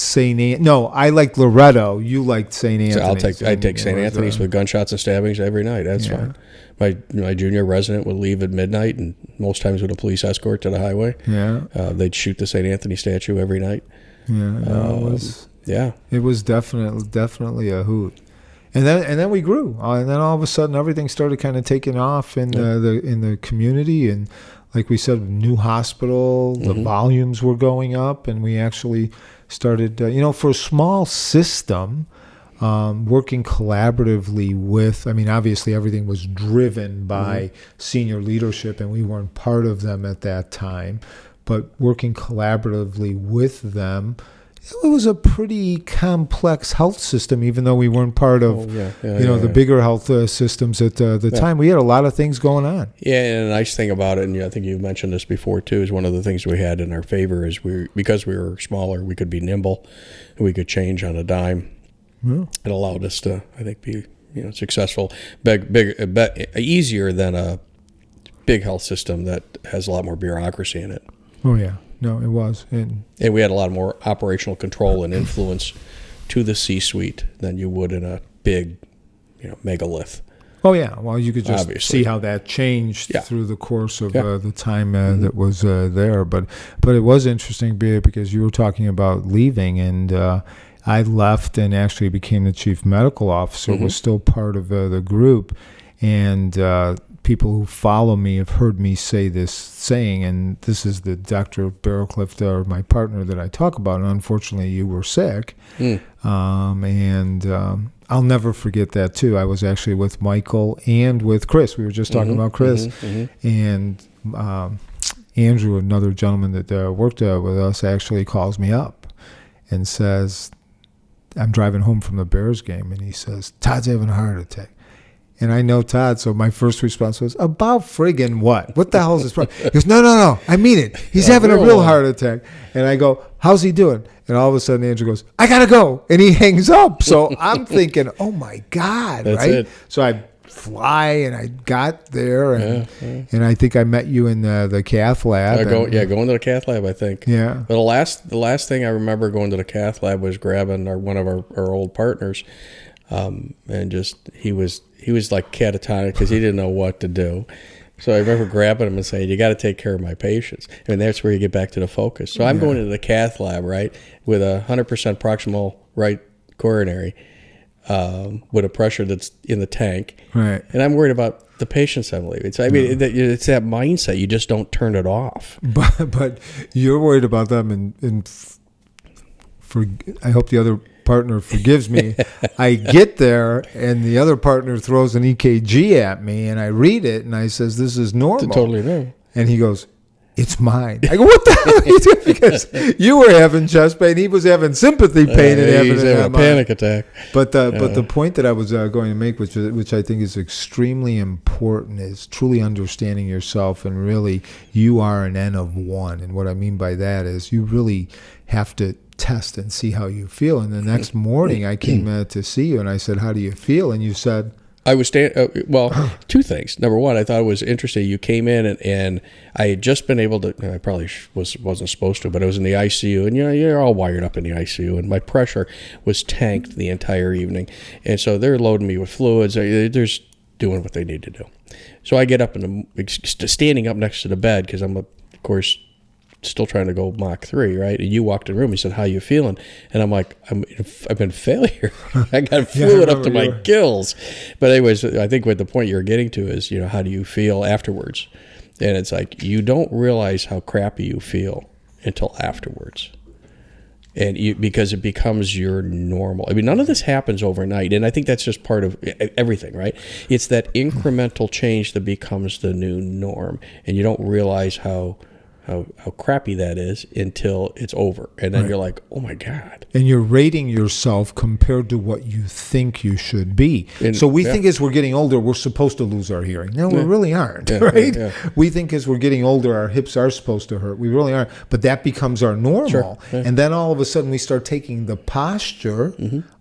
I liked Loretto. You liked St. Anthony's. So I'd take St. Anthony's with gunshots and stabbings every night. That's fine. My junior resident would leave at midnight, and most times with a police escort to the highway. Yeah, they'd shoot the St. Anthony statue every night. Yeah, it was definitely a hoot, and then we grew, and then all of a sudden everything started kind of taking off in the community, and like we said, new hospital, the volumes were going up, and we actually started, for a small system, working collaboratively with. I mean, obviously everything was driven by senior leadership, and we weren't part of them at that time, but working collaboratively with them. It was a pretty complex health system, even though we weren't part of, the bigger health systems at the time. We had a lot of things going on. Yeah, and the nice thing about it, and I think you've mentioned this before too, is one of the things we had in our favor is because we were smaller, we could be nimble, and we could change on a dime. Yeah. It allowed us to, I think, be successful, easier than a big health system that has a lot more bureaucracy in it. Oh yeah. No, it was. And we had a lot more operational control and influence to the C-suite than you would in a big, megalith. Oh, yeah. Well, you could just see how that changed through the course of the time that was there. But it was interesting because you were talking about leaving, and I left and actually became the chief medical officer, was still part of the group. And people who follow me have heard me say this saying, and this is the Dr. Barrowclift, or my partner that I talk about, and unfortunately you were sick. And I'll never forget that too. I was actually with Michael and with Chris. We were just talking about Chris. And Andrew, another gentleman that worked with us, actually calls me up and says, I'm driving home from the Bears game, and he says, Todd's having a heart attack. And I know Todd, so my first response was, about friggin' what? What the hell is this problem? He goes, no, I mean it. He's having a real heart attack. And I go, how's he doing? And all of a sudden Andrew goes, I got to go. And he hangs up. So I'm thinking, oh, my God, That's right? it. So I fly, and I got there, and I think I met you in the cath lab. Going to the cath lab, I think. Yeah. But the last thing I remember going to the cath lab was grabbing one of our old partners, and just he was like catatonic because he didn't know what to do. So I remember grabbing him and saying, you got to take care of my patients. And that's where you get back to the focus. So I'm going into the cath lab, right, with a 100% proximal right coronary, with a pressure that's in the tank. Right. And I'm worried about the patients I'm leaving. So, I mean, it's that mindset. You just don't turn it off. But you're worried about them, and I hope the other partner forgives me. I get there, and the other partner throws an EKG at me, and I read it, and I says, this is normal. It's totally normal. And he goes, it's mine. I go, what the hell are you doing? Because you were having chest pain, he was having sympathy pain, and he's having a panic attack. But the point that I was going to make, which I think is extremely important, is truly understanding yourself, and really you are an N of one. And what I mean by that is you really have to test and see how you feel. And the next morning I came to see you, and I said, how do you feel? And you said, I was two things. Number one, I thought it was interesting. You came in and I had just been able to. I probably wasn't supposed to, but I was in the ICU, and you're all wired up in the ICU, and my pressure was tanked the entire evening, and so they're loading me with fluids. They're just doing what they need to do. So I get up and I'm standing up next to the bed because I'm, of course, still trying to go Mach 3, right? And you walked in the room. He said, how you feeling? And I'm like, I've been failure. I got fluid up to my gills. But anyways, I think what the point you're getting to is, how do you feel afterwards? And it's like, you don't realize how crappy you feel until afterwards. And because it becomes your normal. I mean, none of this happens overnight. And I think that's just part of everything, right? It's that incremental change that becomes the new norm. And you don't realize how crappy that is until it's over. And then you're like, oh my God. And you're rating yourself compared to what you think you should be. So we think as we're getting older, we're supposed to lose our hearing. No, we really aren't, right? Yeah. We think as we're getting older, our hips are supposed to hurt. We really aren't. But that becomes our normal. Sure. Yeah. And then all of a sudden we start taking the posture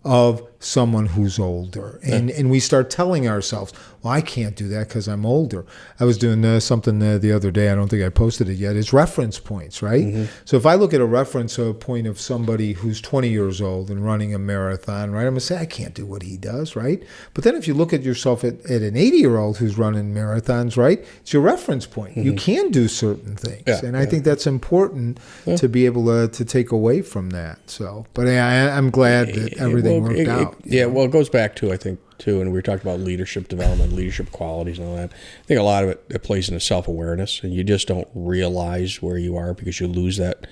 of someone who's older. And we start telling ourselves, well, I can't do that because I'm older. I was doing something the other day. I don't think I posted it yet. It's reference points, right? So if I look at a reference point of somebody who's 20 years old and running a marathon, right, I'm going to say, I can't do what he does, right? But then if you look at yourself at an 80-year-old who's running marathons, right, it's your reference point. You can do certain things. Yeah, and I think that's important to be able to take away from that. So, but I'm glad that everything worked out. Well, it goes back to, I think, too, and we talked about leadership development, leadership qualities and all that. I think a lot of it plays into self-awareness, and you just don't realize where you are because you lose that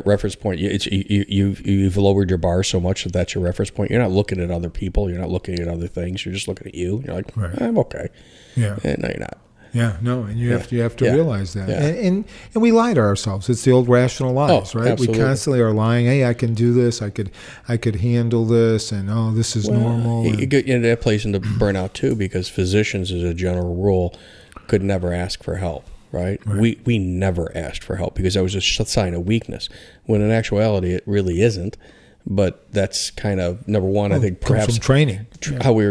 reference point. You've lowered your bar so much that that's your reference point. You're not looking at other people. You're not looking at other things. You're just looking at you. You're like, I'm okay. Yeah. And no, you're not. Yeah, no, and you have to realize that, and we lie to ourselves. It's the old rational lies, right? Absolutely. We constantly are lying. Hey, I can do this. I could handle this, and this is normal. That plays into burnout too, because physicians, as a general rule, could never ask for help. Right? We never asked for help because that was a sign of weakness. When in actuality, it really isn't. But that's kind of number one. I think perhaps from training, how we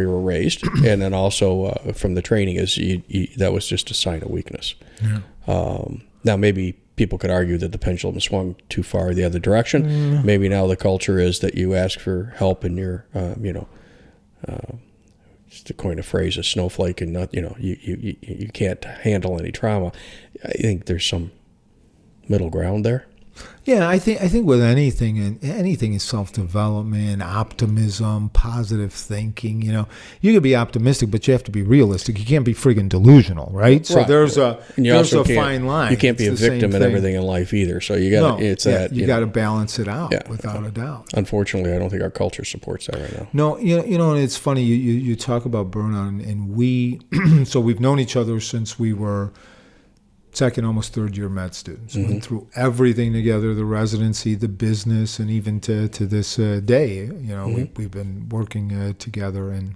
were raised, and then also from the training is that was just a sign of weakness. Yeah. Now maybe people could argue that the pendulum swung too far the other direction. Maybe now the culture is that you ask for help and you're just to coin a phrase, a snowflake, and not you can't handle any trauma. I think there's some middle ground there. Yeah, I think with anything is self-development, optimism, positive thinking. You could be optimistic, but you have to be realistic. You can't be friggin' delusional, right? So there's a fine line. You can't be a victim in everything in life either. So you got you got to balance it out without a doubt. Unfortunately, I don't think our culture supports that right now. No, and it's funny you talk about burnout, and we so we've known each other since we were second, almost third-year med students. Went through everything together, the residency, the business, and even to this day. We've been working together, and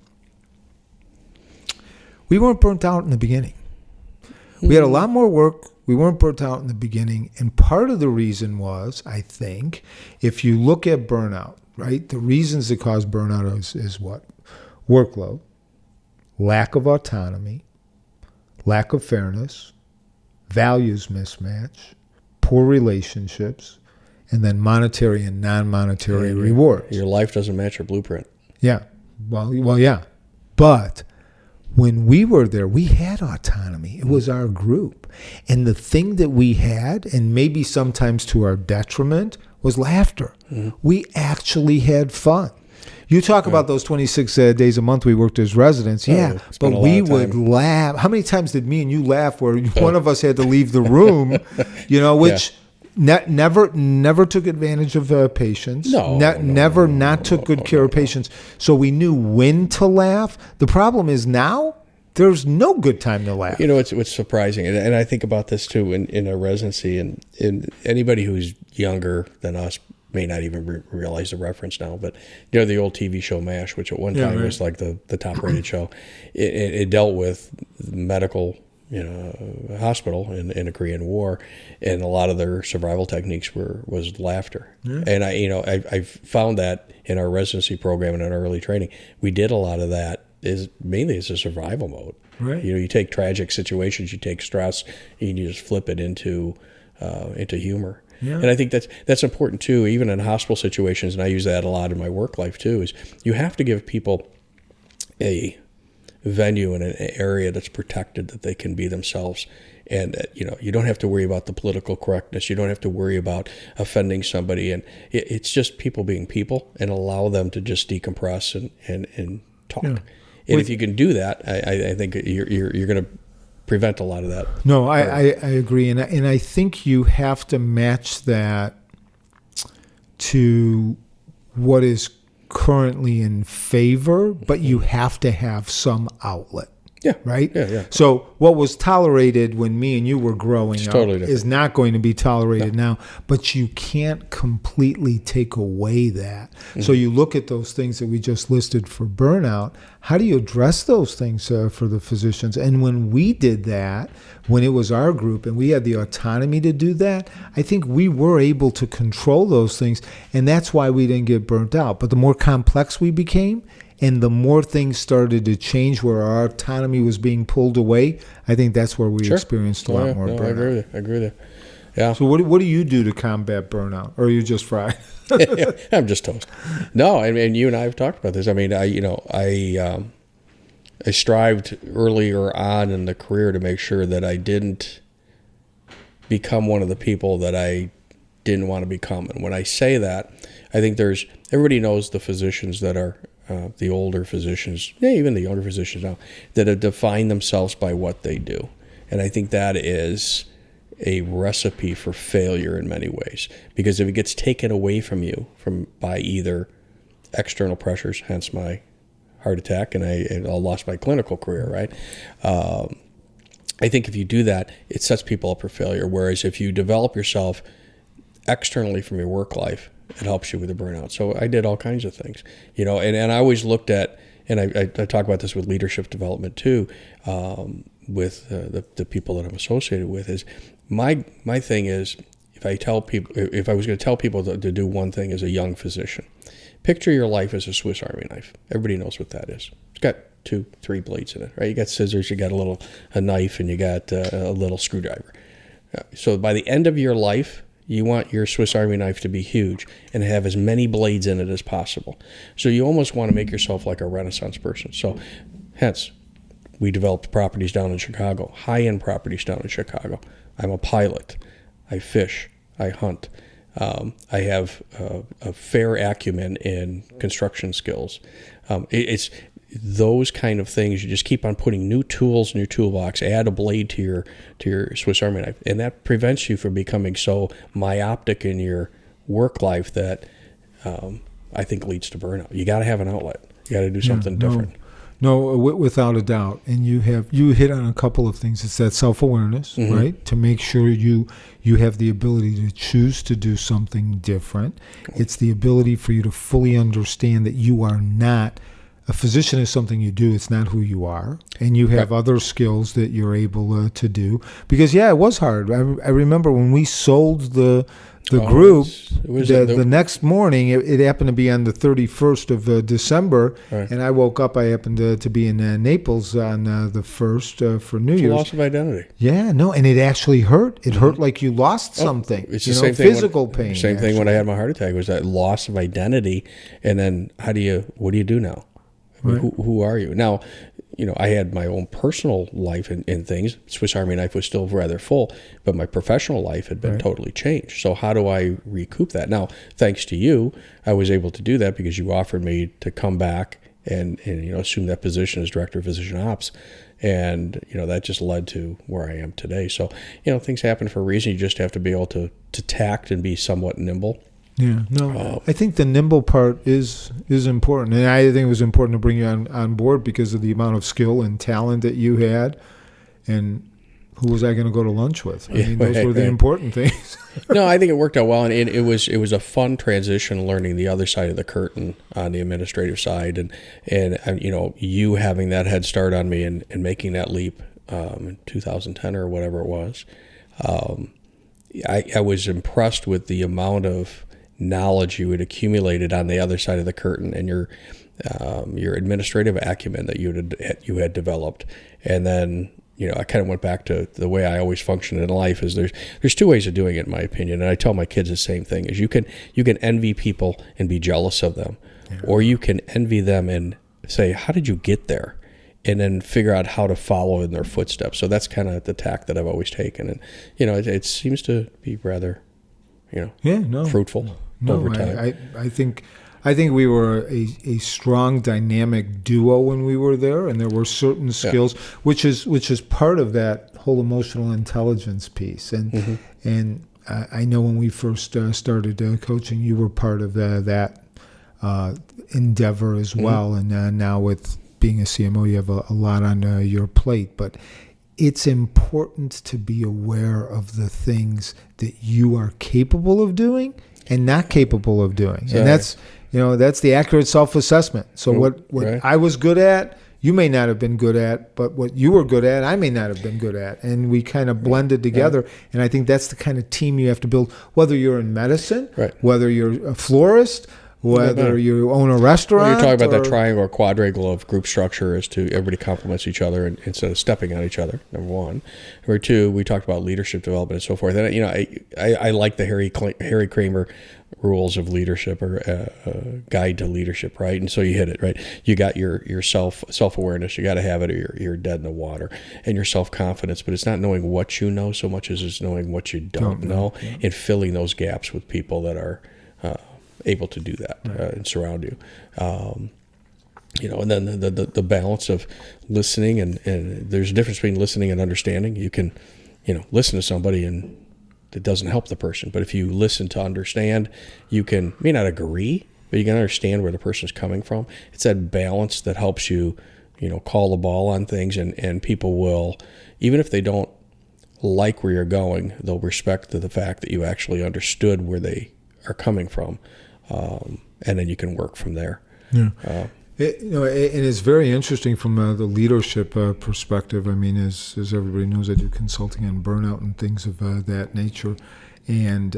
we weren't burnt out in the beginning. We had a lot more work. We weren't burnt out in the beginning. And part of the reason was, I think, if you look at burnout, right, the reasons that cause burnout is what? Workload, lack of autonomy, lack of fairness, values mismatch, poor relationships, and then monetary and non-monetary rewards. Your life doesn't match your blueprint. Yeah. Well, yeah. But when we were there, we had autonomy. It was our group. And the thing that we had, and maybe sometimes to our detriment, was laughter. We actually had fun. You talk about those 26 days a month we worked as residents. Yeah, but we would laugh. How many times did me and you laugh where one of us had to leave the room, which never took advantage of patients. Never not took good care of patients. So we knew when to laugh. The problem is now there's no good time to laugh. What's surprising, and I think about this too in a residency, and anybody who's younger than us may not even realize the reference now, but the old TV show MASH, which at one time was like the top rated show. It dealt with medical hospital in the Korean War, and a lot of their survival techniques was laughter. And I found that in our residency program and in our early training, we did a lot of that is mainly as a survival mode. Right. You take tragic situations, you take stress, and you just flip it into humor. Yeah. And I think that's important too, even in hospital situations, and I use that a lot in my work life too, is you have to give people a venue in an area that's protected, that they can be themselves. And you don't have to worry about the political correctness. You don't have to worry about offending somebody. And it's just people being people, and allow them to just decompress and talk. Yeah. And if you can do that, I think you're going to prevent a lot of that. No, I agree. And I think you have to match that to what is currently in favor, but you have to have some outlet. Yeah. Right? Yeah. So what was tolerated when me and you were growing up is not going to be tolerated now, but you can't completely take away that. Mm-hmm. So you look at those things that we just listed for burnout. How do you address those things for the physicians? And when we did that, when it was our group and we had the autonomy to do that, I think we were able to control those things, and that's why we didn't get burnt out. But the more complex we became, and the more things started to change where our autonomy was being pulled away, I think that's where we experienced a lot more burnout. I agree with you. Yeah. So what do you do to combat burnout? Or are you just fried? I'm just toast. No, I mean, you and I have talked about this. I mean, I strived earlier on in the career to make sure that I didn't become one of the people that I didn't want to become. And when I say that, I think everybody knows the physicians that are the older physicians, even the younger physicians now, that have defined themselves by what they do. And I think that is a recipe for failure in many ways, because if it gets taken away from you by either external pressures, hence my heart attack, and I lost my clinical career, right? I think if you do that, it sets people up for failure. Whereas if you develop yourself externally from your work life, it helps you with the burnout. So I did all kinds of things, and I always looked at, and I talk about this with leadership development too, with the people that I'm associated with, is my thing is, if I was going to tell people to do one thing as a young physician, picture your life as a Swiss Army knife. Everybody knows what that is. It's got 2-3 blades in it, right? You got scissors, you got a knife, and you got a little screwdriver. So by the end of your life, you want your Swiss Army knife to be huge and have as many blades in it as possible. So you almost want to make yourself like a Renaissance person. So hence, we developed properties down in Chicago, high-end properties down in Chicago. I'm a pilot. I fish. I hunt. I have a fair acumen in construction skills. It's those kind of things. You just keep on putting new tools in your toolbox, add a blade to your Swiss Army knife, and that prevents you from becoming so myopic in your work life that I think leads to burnout. You got to have an outlet. You got to do something different. No, without a doubt. And you hit on a couple of things. It's that self-awareness, right? To make sure you have the ability to choose to do something different. It's the ability for you to fully understand that you are not, a physician is something you do. It's not who you are. And you have other skills that you're able to do. Because, it was hard. I remember when we sold the group, the next morning, it happened to be on the 31st of December, and I woke up, I happened to be in Naples on the 1st for New Year's. Loss of identity. Yeah, no, and it actually hurt. It hurt like you lost something. It's the same thing. Physical pain. Same thing when I had my heart attack, was that loss of identity, and then what do you do now? I mean, who are you? Now, I had my own personal life and things. Swiss Army knife was still rather full, but my professional life had been totally changed. So how do I recoup that? Now, thanks to you, I was able to do that because you offered me to come back and assume that position as director of physician ops. And, that just led to where I am today. So, things happen for a reason. You just have to be able to tact and be somewhat nimble. Yeah, no, I think the nimble part is important, and I think it was important to bring you on board because of the amount of skill and talent that you had, and who was I going to go to lunch with? I mean, those were the important things. No, I think it worked out well, and it was a fun transition, learning the other side of the curtain on the administrative side, and you having that head start on me and making that leap in 2010 or whatever it was. I was impressed with the amount of knowledge you had accumulated on the other side of the curtain, and your administrative acumen that you had developed. And then I kind of went back to the way I always function in life. Is there's two ways of doing it, in my opinion, and I tell my kids the same thing: is you can envy people and be jealous of them, or you can envy them and say, how did you get there? And then figure out how to follow in their footsteps. So that's kind of the tack that I've always taken, and it seems to be rather fruitful over time. I think we were a strong dynamic duo when we were there, and there were certain skills, which is part of that whole emotional intelligence piece. And I know when we first started coaching, you were part of that endeavor as well. And now with being a CMO, you have a lot on your plate, but it's important to be aware of the things that you are capable of doing and not capable of doing. And that's the accurate self-assessment. So what I was good at, you may not have been good at, but what you were good at, I may not have been good at. And we kind of blended together. And I think that's the kind of team you have to build, whether you're in medicine, whether you're a florist, whether you own a restaurant. Well, you're talking about that triangle or quadrangle of group structure as to everybody complements each other instead of stepping on each other, number one. Number two, we talked about leadership development and so forth. And, I like the Harry Kramer rules of leadership, or guide to leadership, right? And so you hit it, right? You got your self-awareness. You got to have it, or you're dead in the water. And your self-confidence, but it's not knowing what you know so much as it's knowing what you don't know, and filling those gaps with people that are able to do that and surround you. And then the balance of listening, and there's a difference between listening and understanding. You can, listen to somebody and it doesn't help the person. But if you listen to understand, you may not agree, but you can understand where the person's coming from. It's that balance that helps you, call the ball on things, and people will, even if they don't like where you're going, they'll respect the fact that you actually understood where they are coming from. And then you can work from there. Yeah. And it's very interesting from the leadership perspective. I mean, as everybody knows, I do consulting on burnout and things of that nature. And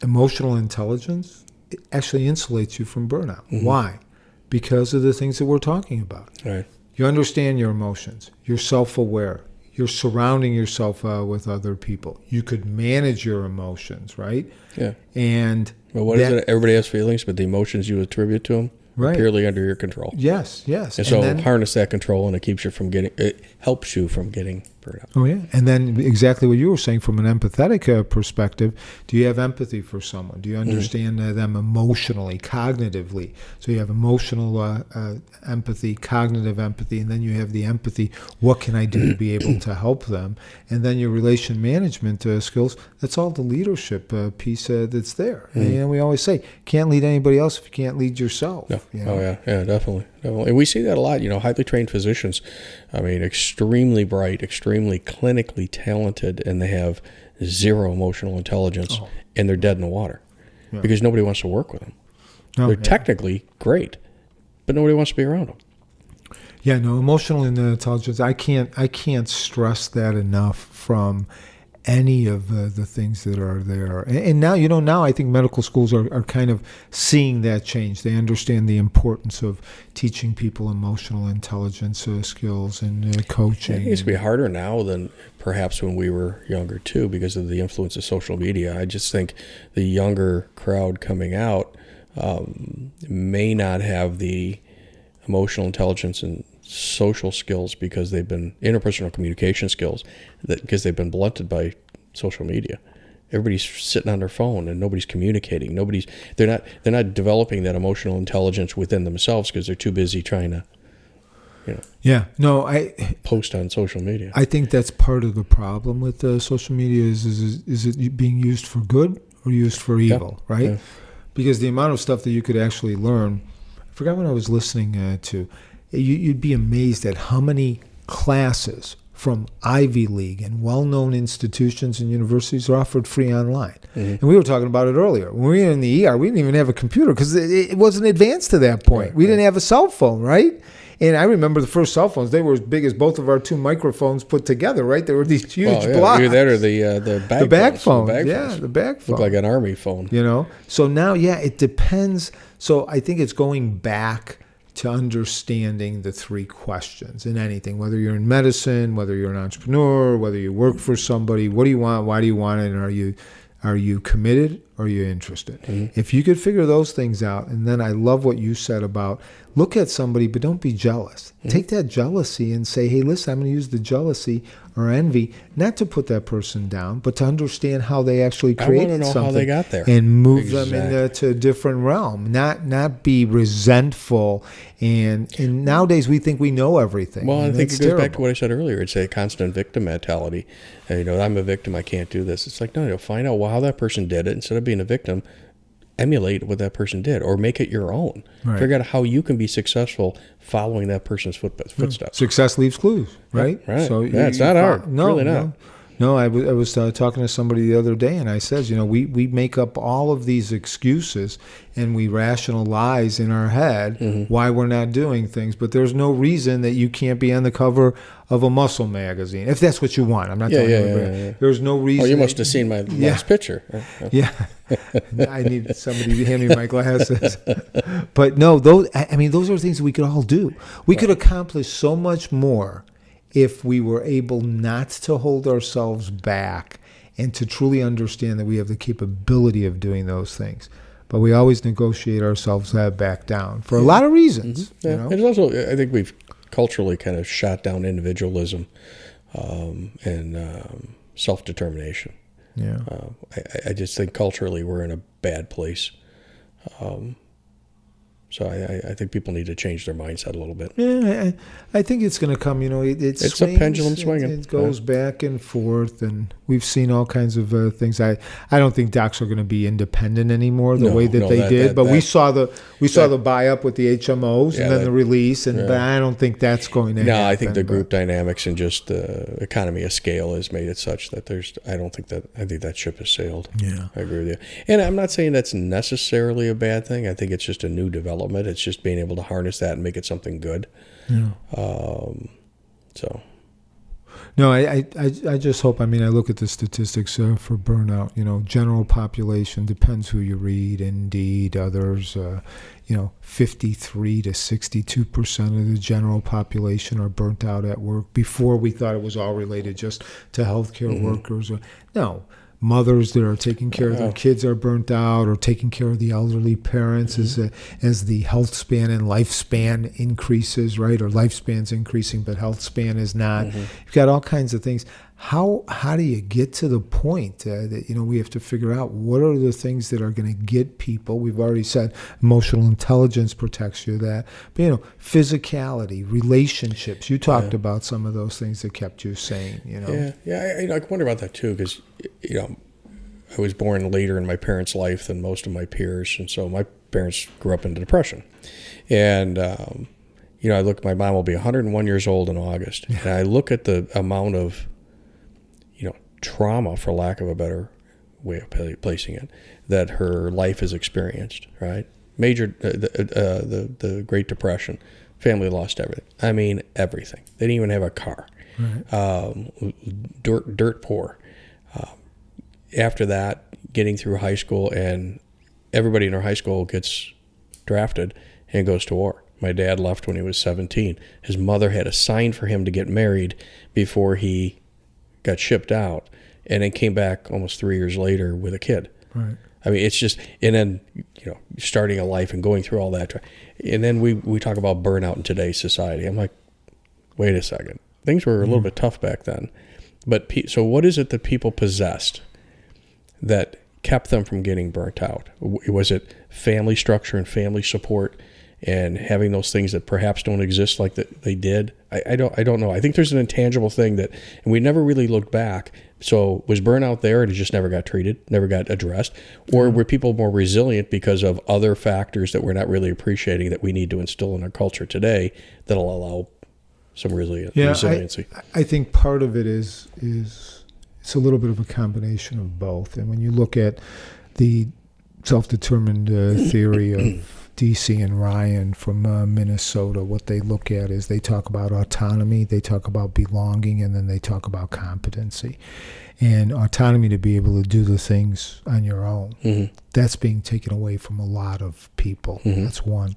emotional intelligence actually insulates you from burnout. Why? Because of the things that we're talking about. Right. You understand your emotions. You're self-aware. You're surrounding yourself with other people. You could manage your emotions, right? Yeah. And what is it? Everybody has feelings, but the emotions you attribute to them are purely under your control. Yes. And so harness that control, and it helps you from getting burnout. Oh, yeah. And then exactly what you were saying from an empathetic perspective, do you have empathy for someone? Do you understand them emotionally, cognitively? So you have emotional empathy, cognitive empathy, and then you have the empathy, what can I do to be able to help them? And then your relation management skills, that's all the leadership piece that's there. And we always say, can't lead anybody else if you can't lead yourself. No. Oh, yeah, definitely. No, and we see that a lot. Highly trained physicians, I mean, extremely bright, extremely clinically talented, and they have zero emotional intelligence, and they're dead in the water because nobody wants to work with them. They're technically great, but nobody wants to be around them. Yeah, no, emotional intelligence. I can't stress that enough from any of the things that are there. And now, now I think medical schools are kind of seeing that change. They understand the importance of teaching people emotional intelligence skills and coaching. I think it's going to be harder now than perhaps when we were younger, too, because of the influence of social media. I just think the younger crowd coming out may not have the emotional intelligence and social skills because they've been interpersonal communication skills because they've been blunted by social media. Everybody's sitting on their phone and nobody's communicating. They're not developing that emotional intelligence within themselves because they're too busy trying to post on social media. I think that's part of the problem with social media is it being used for good or used for evil, right? Yeah. Because the amount of stuff that you could actually learn, I forgot what I was listening to. You'd be amazed at how many classes from Ivy League and well-known institutions and universities are offered free online. And we were talking about it earlier. When we were in the ER, we didn't even have a computer because it wasn't advanced to that point. We didn't have a cell phone, right? And I remember the first cell phones, they were as big as both of our two microphones put together, right? They were these huge blocks. Either that or the bag phone. The bag phone. Looked like an army phone. So now, it depends. So I think it's going back to understanding the three questions in anything, whether you're in medicine, whether you're an entrepreneur, whether you work for somebody. What do you want? Why do you want it? And are you committed or are you interested? If you could figure those things out, and then I love what you said about look at somebody, but don't be jealous. Take that jealousy and say, hey, listen, I'm going to use the jealousy or envy, not to put that person down, but to understand how they actually created something. How they got there. And move them into a different realm, not be resentful. And nowadays we think we know everything. Well, I think it goes back to what I said earlier. It's a constant victim mentality. I'm a victim, I can't do this. It's like, no, find out how that person did it. Instead of being a victim, emulate what that person did or make it your own. Right. Figure out how you can be successful following that person's footsteps. Success leaves clues, right? Right. So it's not hard. No, really not. No, I was talking to somebody the other day, and I said, we make up all of these excuses, and we rationalize in our head why we're not doing things, but there's no reason that you can't be on the cover of a muscle magazine, if that's what you want. I'm not telling you. There's no reason. Oh, you must have seen my last picture. Yeah. I need somebody to hand me my glasses. But no, those are things we could all do. We could accomplish so much more if we were able not to hold ourselves back and to truly understand that we have the capability of doing those things. But we always negotiate ourselves back down for a lot of reasons. And it's also, I think we've culturally kind of shot down individualism and self-determination. Yeah. I just think culturally we're in a bad place. So I think people need to change their mindset a little bit. Yeah, I think it's going to come. It it's swings, a pendulum swinging. It goes back and forth, and we've seen all kinds of things. I don't think docs are going to be independent anymore the way that they did. But we saw the buy up with the HMOs and then the release, but I don't think that's going to happen. No, I think the group dynamics and just the economy of scale has made it such that I think that ship has sailed. Yeah, I agree with you. And I'm not saying that's necessarily a bad thing. I think it's just a new development. It's just being able to harness that and make it something good. Yeah. So. No, I just hope. I look at the statistics for burnout. General population, depends who you read. Indeed, others. 53 to 62% of the general population are burnt out at work. Before we thought it was all related just to healthcare workers. No. Mothers that are taking care of their kids are burnt out, or taking care of the elderly parents as the health span and lifespan increases, right? Or lifespan's increasing, but health span is not. You've got all kinds of things. How do you get to the point that we have to figure out what are the things that are going to get people? We've already said emotional intelligence protects you. But physicality, relationships. You talked about some of those things that kept you sane. I wonder about that too, because I was born later in my parents' life than most of my peers, and so my parents grew up in the Depression, and I look, my mom will be 101 years old in August, and I look at the amount of, trauma, for lack of a better way of placing it, that her life has experienced, right? Major, the Great Depression, family lost everything. I mean, everything. They didn't even have a car. Right. Dirt poor. After that, getting through high school, and everybody in our high school gets drafted and goes to war. My dad left when he was 17. His mother had a sign for him to get married before he got shipped out, and then came back almost 3 years later with a kid. Right. I mean, it's just, and then, starting a life and going through all that. And then we talk about burnout in today's society. I'm like, wait a second. Things were a little bit tough back then. But so what is it that people possessed that kept them from getting burnt out? Was it family structure and family support and having those things that perhaps don't exist like that they did? I don't know. I think there's an intangible thing that, and we never really looked back. So was burnout there and it just never got treated, never got addressed? Or were people more resilient because of other factors that we're not really appreciating that we need to instill in our culture today that'll allow some resiliency? I think part of it is it's a little bit of a combination of both. And when you look at the self-determined theory of DC and Ryan from Minnesota, what they look at is they talk about autonomy, they talk about belonging, and then they talk about competency. And autonomy, to be able to do the things on your own, that's being taken away from a lot of people. That's one.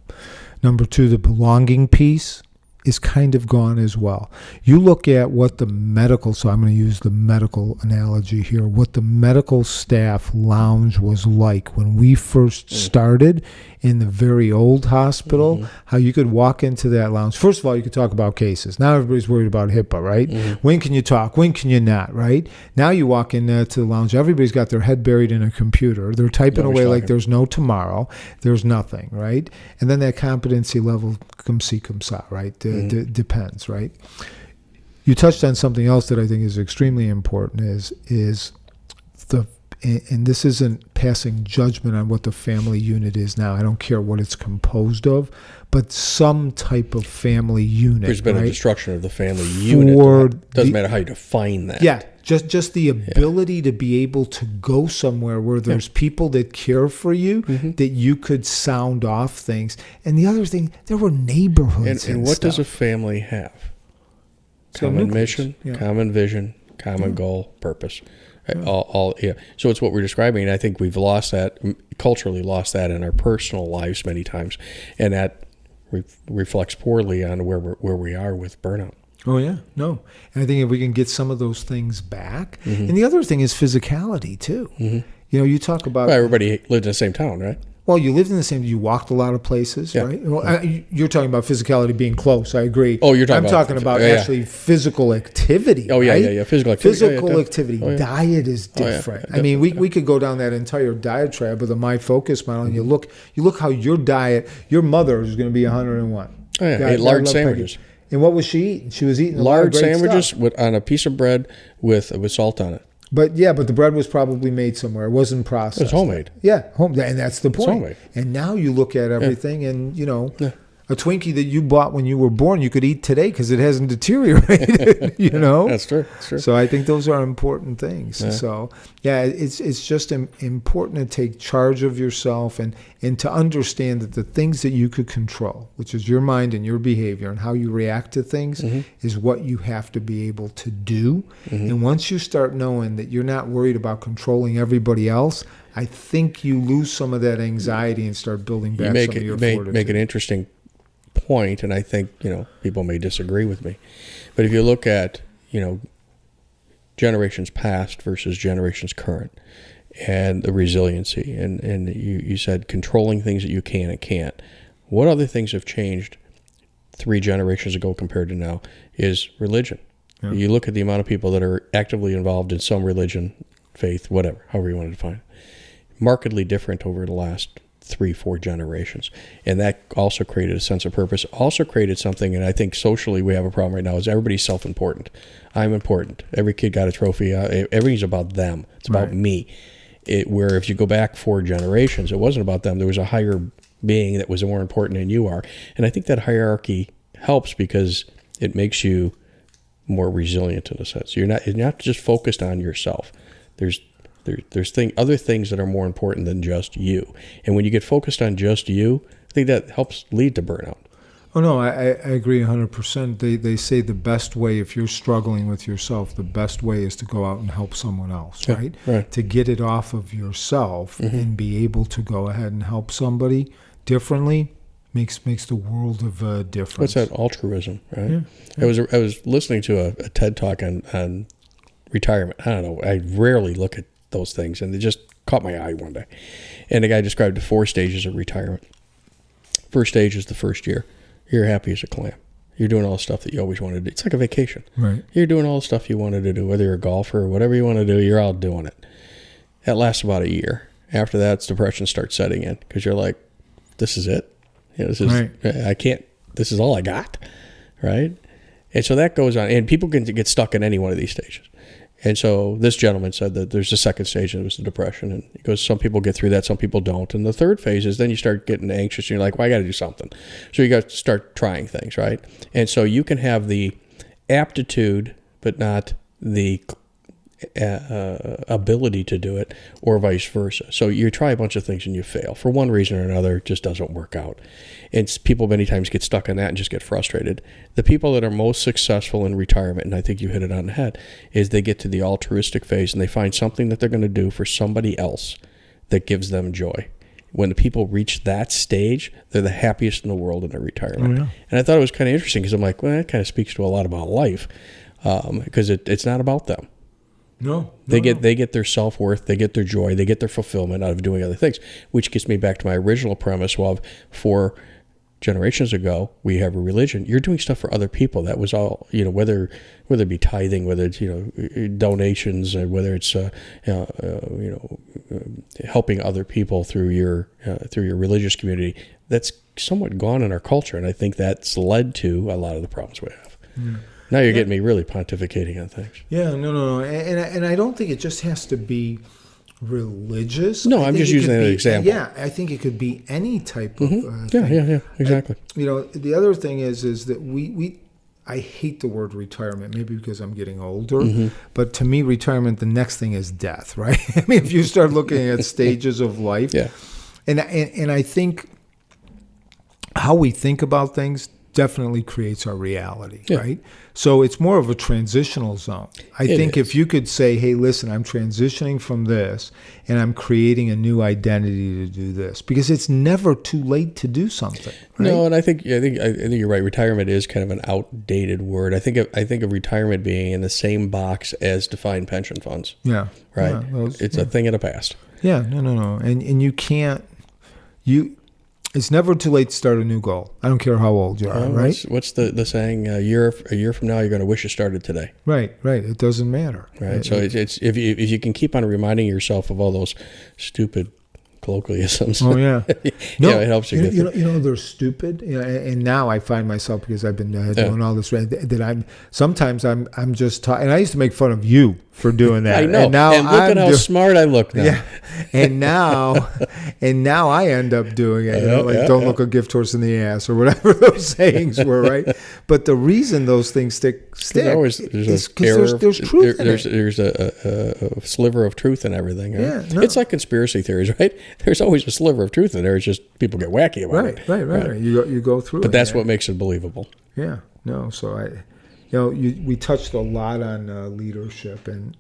Number two, the belonging piece is kind of gone as well. You look at what the medical, so I'm going to use the medical analogy here, what the medical staff lounge was like when we first started in the very old hospital, how you could walk into that lounge. First of all, you could talk about cases. Now everybody's worried about HIPAA, right? When can you talk? When can you not, right? Now you walk into the lounge, everybody's got their head buried in a computer. They're typing away like there's no tomorrow. There's nothing, right? And then that competency level, come see, come saw, right? Depends, right? You touched on something else that I think is extremely important is the, and this isn't passing judgment on what the family unit is now. I don't care what it's composed of, but some type of family unit. There's been right? a destruction of the family unit. Doesn't matter how you define that. Yeah, just the ability to be able to go somewhere where there's people that care for you, that you could sound off things. And the other thing, there were neighborhoods and what stuff. does a family have? So Common nucleus, mission, common vision, common goal, purpose. All. So it's what we're describing, and I think we've lost that, culturally lost that in our personal lives many times, and that reflects poorly on where we are with burnout. Oh, yeah. No. And I think if we can get some of those things back. And the other thing is physicality, too. You talk about... Well, everybody lived in the same town, right? Well, you lived in the same... You walked a lot of places, right? Well, you're talking about physicality being close. I agree. Oh, you're talking I'm talking about actually physical activity. Oh, yeah, right? yeah. Physical activity. Physical activity. Diet is different. I mean, we could go down that entire diatribe with a My Focus model, and you look how your diet... Your mother is going to be 101. Oh, yeah. Ate large sandwiches. And what was she eating? She was eating large a lot of great sandwiches on a piece of bread with salt on it. But the bread was probably made somewhere. It wasn't processed. It was homemade. Yeah, home, and that's the point. Homemade. And now you look at everything, and a Twinkie that you bought when you were born, you could eat today because it hasn't deteriorated. That's true. That's true. So I think those are important things. Yeah. So it's just important to take charge of yourself and to understand that the things that you could control, which is your mind and your behavior and how you react to things, is what you have to be able to do. And once you start knowing that you're not worried about controlling everybody else, I think you lose some of that anxiety and start building back some of your fortitude. Make an interesting point, and I think people may disagree with me, but if you look at generations past versus generations current, and the resiliency, and you said controlling things that you can and can't. What other things have changed 3 generations ago compared to now is religion. Yeah. You look at the amount of people that are actively involved in some religion, faith, whatever, however you want to define it. Markedly different over the last 3-4 generations. And that also created a sense of purpose, also created something, and I think socially we have a problem right now, is everybody's self-important. I'm important. Every kid got a trophy. Everything's about them. It's about me. Where if you go back 4 generations, it wasn't about them. There was a higher being that was more important than you are. And I think that hierarchy helps because it makes you more resilient in a sense. You're not just focused on yourself. There's other things that are more important than just you. And when you get focused on just you, I think that helps lead to burnout. Oh, no, I agree 100%. They say the best way, if you're struggling with yourself, the best way is to go out and help someone else, right? Right. To get it off of yourself and be able to go ahead and help somebody differently makes the world of difference. What's that? Altruism, right? Yeah. I was listening to a TED Talk on retirement. I don't know. I rarely look at those things, and it just caught my eye one day. And the guy described the 4 stages of retirement. First stage is the first year. You're happy as a clam. You're doing all the stuff that you always wanted to do. It's like a vacation. Right. You're doing all the stuff you wanted to do, whether you're a golfer or whatever you want to do, you're out doing it. That lasts about a year. After that, depression starts setting in because you're like, this is it. This is right. I can't. This is all I got, right? And so that goes on, and people can get stuck in any one of these stages. And so this gentleman said that there's a second stage, and it was the depression. And he goes, some people get through that, some people don't. And the third phase is then you start getting anxious, and you're like, well, I got to do something. So you got to start trying things, right? And so you can have the aptitude, but not the ability to do it, or vice versa. So you try a bunch of things and you fail. For one reason or another, it just doesn't work out. And people many times get stuck in that and just get frustrated. The people that are most successful in retirement, and I think you hit it on the head, is they get to the altruistic phase and they find something that they're going to do for somebody else that gives them joy. When the people reach that stage, they're the happiest in the world in their retirement. Oh, yeah. And I thought it was kind of interesting because I'm like, well, that kind of speaks to a lot about life because it's not about them. They get their self-worth, they get their joy, they get their fulfillment out of doing other things, which gets me back to my original premise of 4 generations ago, we have a religion. You're doing stuff for other people. That was all, whether it be tithing, whether it's, donations, or whether it's, helping other people through your religious community. That's somewhat gone in our culture, and I think that's led to a lot of the problems we have. Yeah. Now you're getting me really pontificating on things. Yeah, no. And I don't think it just has to be religious. No, I'm just using that as an example. Yeah, I think it could be any type of thing. Yeah, exactly. The other thing is that I hate the word retirement, maybe because I'm getting older, but to me, retirement, the next thing is death, right? I mean, if you start looking at stages of life. Yeah. And I think how we think about things definitely creates our reality, right? So it's more of a transitional zone. I think if you could say, hey, listen, I'm transitioning from this and I'm creating a new identity to do this, because it's never too late to do something. Right? No, and I think you're right. Retirement is kind of an outdated word. I think of retirement being in the same box as defined pension funds. Yeah. Right? Yeah, it's a thing of the past. Yeah, no. And you can't it's never too late to start a new goal. I don't care how old you are, right? What's the saying? A year from now, you're going to wish you started today. Right. It doesn't matter. Right. So it's if you can keep on reminding yourself of all those stupid colloquialisms. Oh yeah. No, it helps you. They're stupid. And now I find myself, because I've been doing all this, that I'm just talking. And I used to make fun of you for doing that. I know. And look at how smart I look now. Yeah. And now I end up doing it. Don't look a gift horse in the ass, or whatever those sayings were, right? But the reason those things stick is because there's truth in it. There's a sliver of truth in everything. Right? Yeah. No. It's like conspiracy theories, right? There's always a sliver of truth in there. It's just people get wacky about it. Right. You go through it. But that's what makes it believable. Yeah. No. So we touched a lot on leadership, and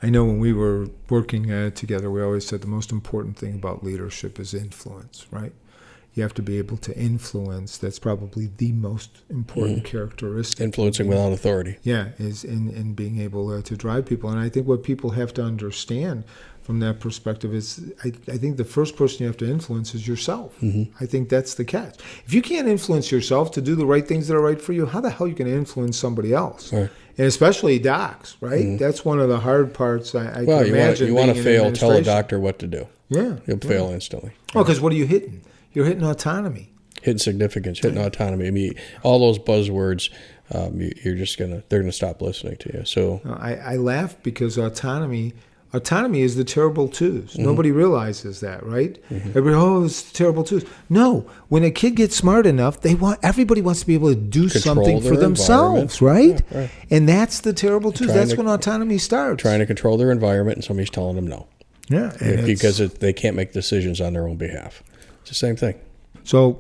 I know when we were working together, we always said the most important thing about leadership is influence, right? You have to be able to influence. That's probably the most important characteristic. Influencing without authority. Yeah, is in being able to drive people. And I think what people have to understand from that perspective is I think the first person you have to influence is yourself. I think that's the catch. If you can't influence yourself to do the right things that are right for you, how the hell are you going to influence somebody else? Right. And especially docs, right? That's one of the hard parts I can imagine. You want to fail, tell a doctor what to do. Yeah. You'll fail instantly. Well, because what are you hitting? You're hitting autonomy. Hitting significance, hitting autonomy. I mean, all those buzzwords, they're going to stop listening to you. So I laugh because autonomy autonomy is the terrible twos. Nobody realizes that, right? Everybody, it's the terrible twos. No, when a kid gets smart enough, everybody wants to be able to do something for themselves, right? Yeah, right? And that's the terrible twos. That's when autonomy starts. Trying to control their environment, and somebody's telling them no. Yeah, because they can't make decisions on their own behalf. It's the same thing. So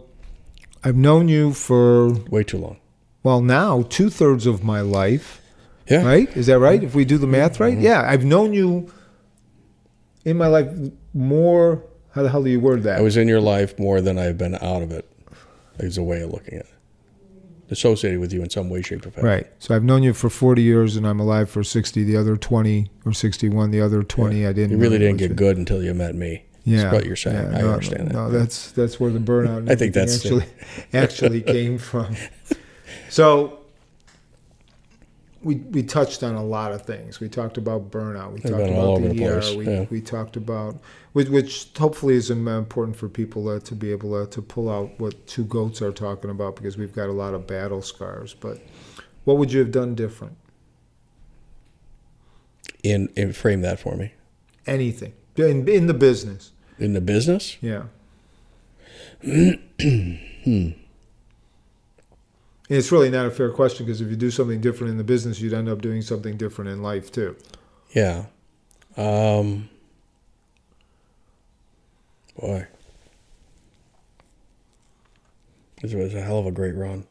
I've known you for way too long. Well, now 2/3 of my life. Yeah. Right? Is that right? If we do the math right? Yeah. I've known you in my life more. How the hell do you word that? I was in your life more than I've been out of it. Is a way of looking at it. Associated with you in some way, shape, or form. Right. So I've known you for 40 years, and I'm alive for 60. The other 20, or 61. The other 20, I didn't. You really didn't get good until you met me. Yeah. That's what you're saying. Yeah, I understand that. No, that's where the burnout. I think that's actually came from. So we touched on a lot of things. We talked about burnout. We talked about the ER. We talked about which hopefully is important for people to be able to pull out what two goats are talking about, because we've got a lot of battle scars. But what would you have done different? In frame that for me. Anything in the business. In the business? Yeah. It's really not a fair question, because if you do something different in the business, you'd end up doing something different in life too. Yeah. Boy. This was a hell of a great run.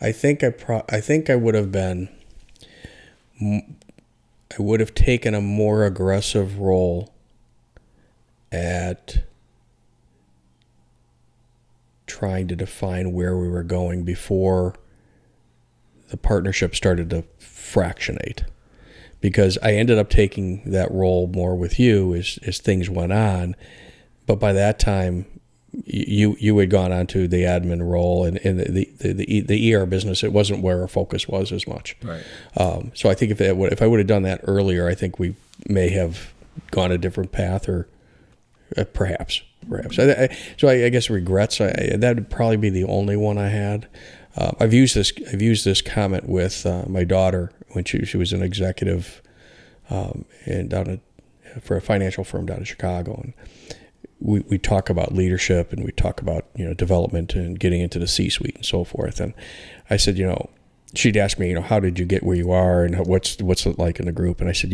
I think I would have been. I would have taken a more aggressive role at trying to define where we were going before the partnership started to fractionate, because I ended up taking that role more with you as things went on. But by that time, you had gone on to the admin role, and the ER business, it wasn't where our focus was as much. Right. So I think if I would have done that earlier, I think we may have gone a different path, or perhaps. So I guess regrets. That would probably be the only one I had. I've used this comment with my daughter when she was an executive for a financial firm down in Chicago, and we talk about leadership, and we talk about development and getting into the C-suite and so forth. And I said, she'd ask me, how did you get where you are, and what's it like in the group? And I said,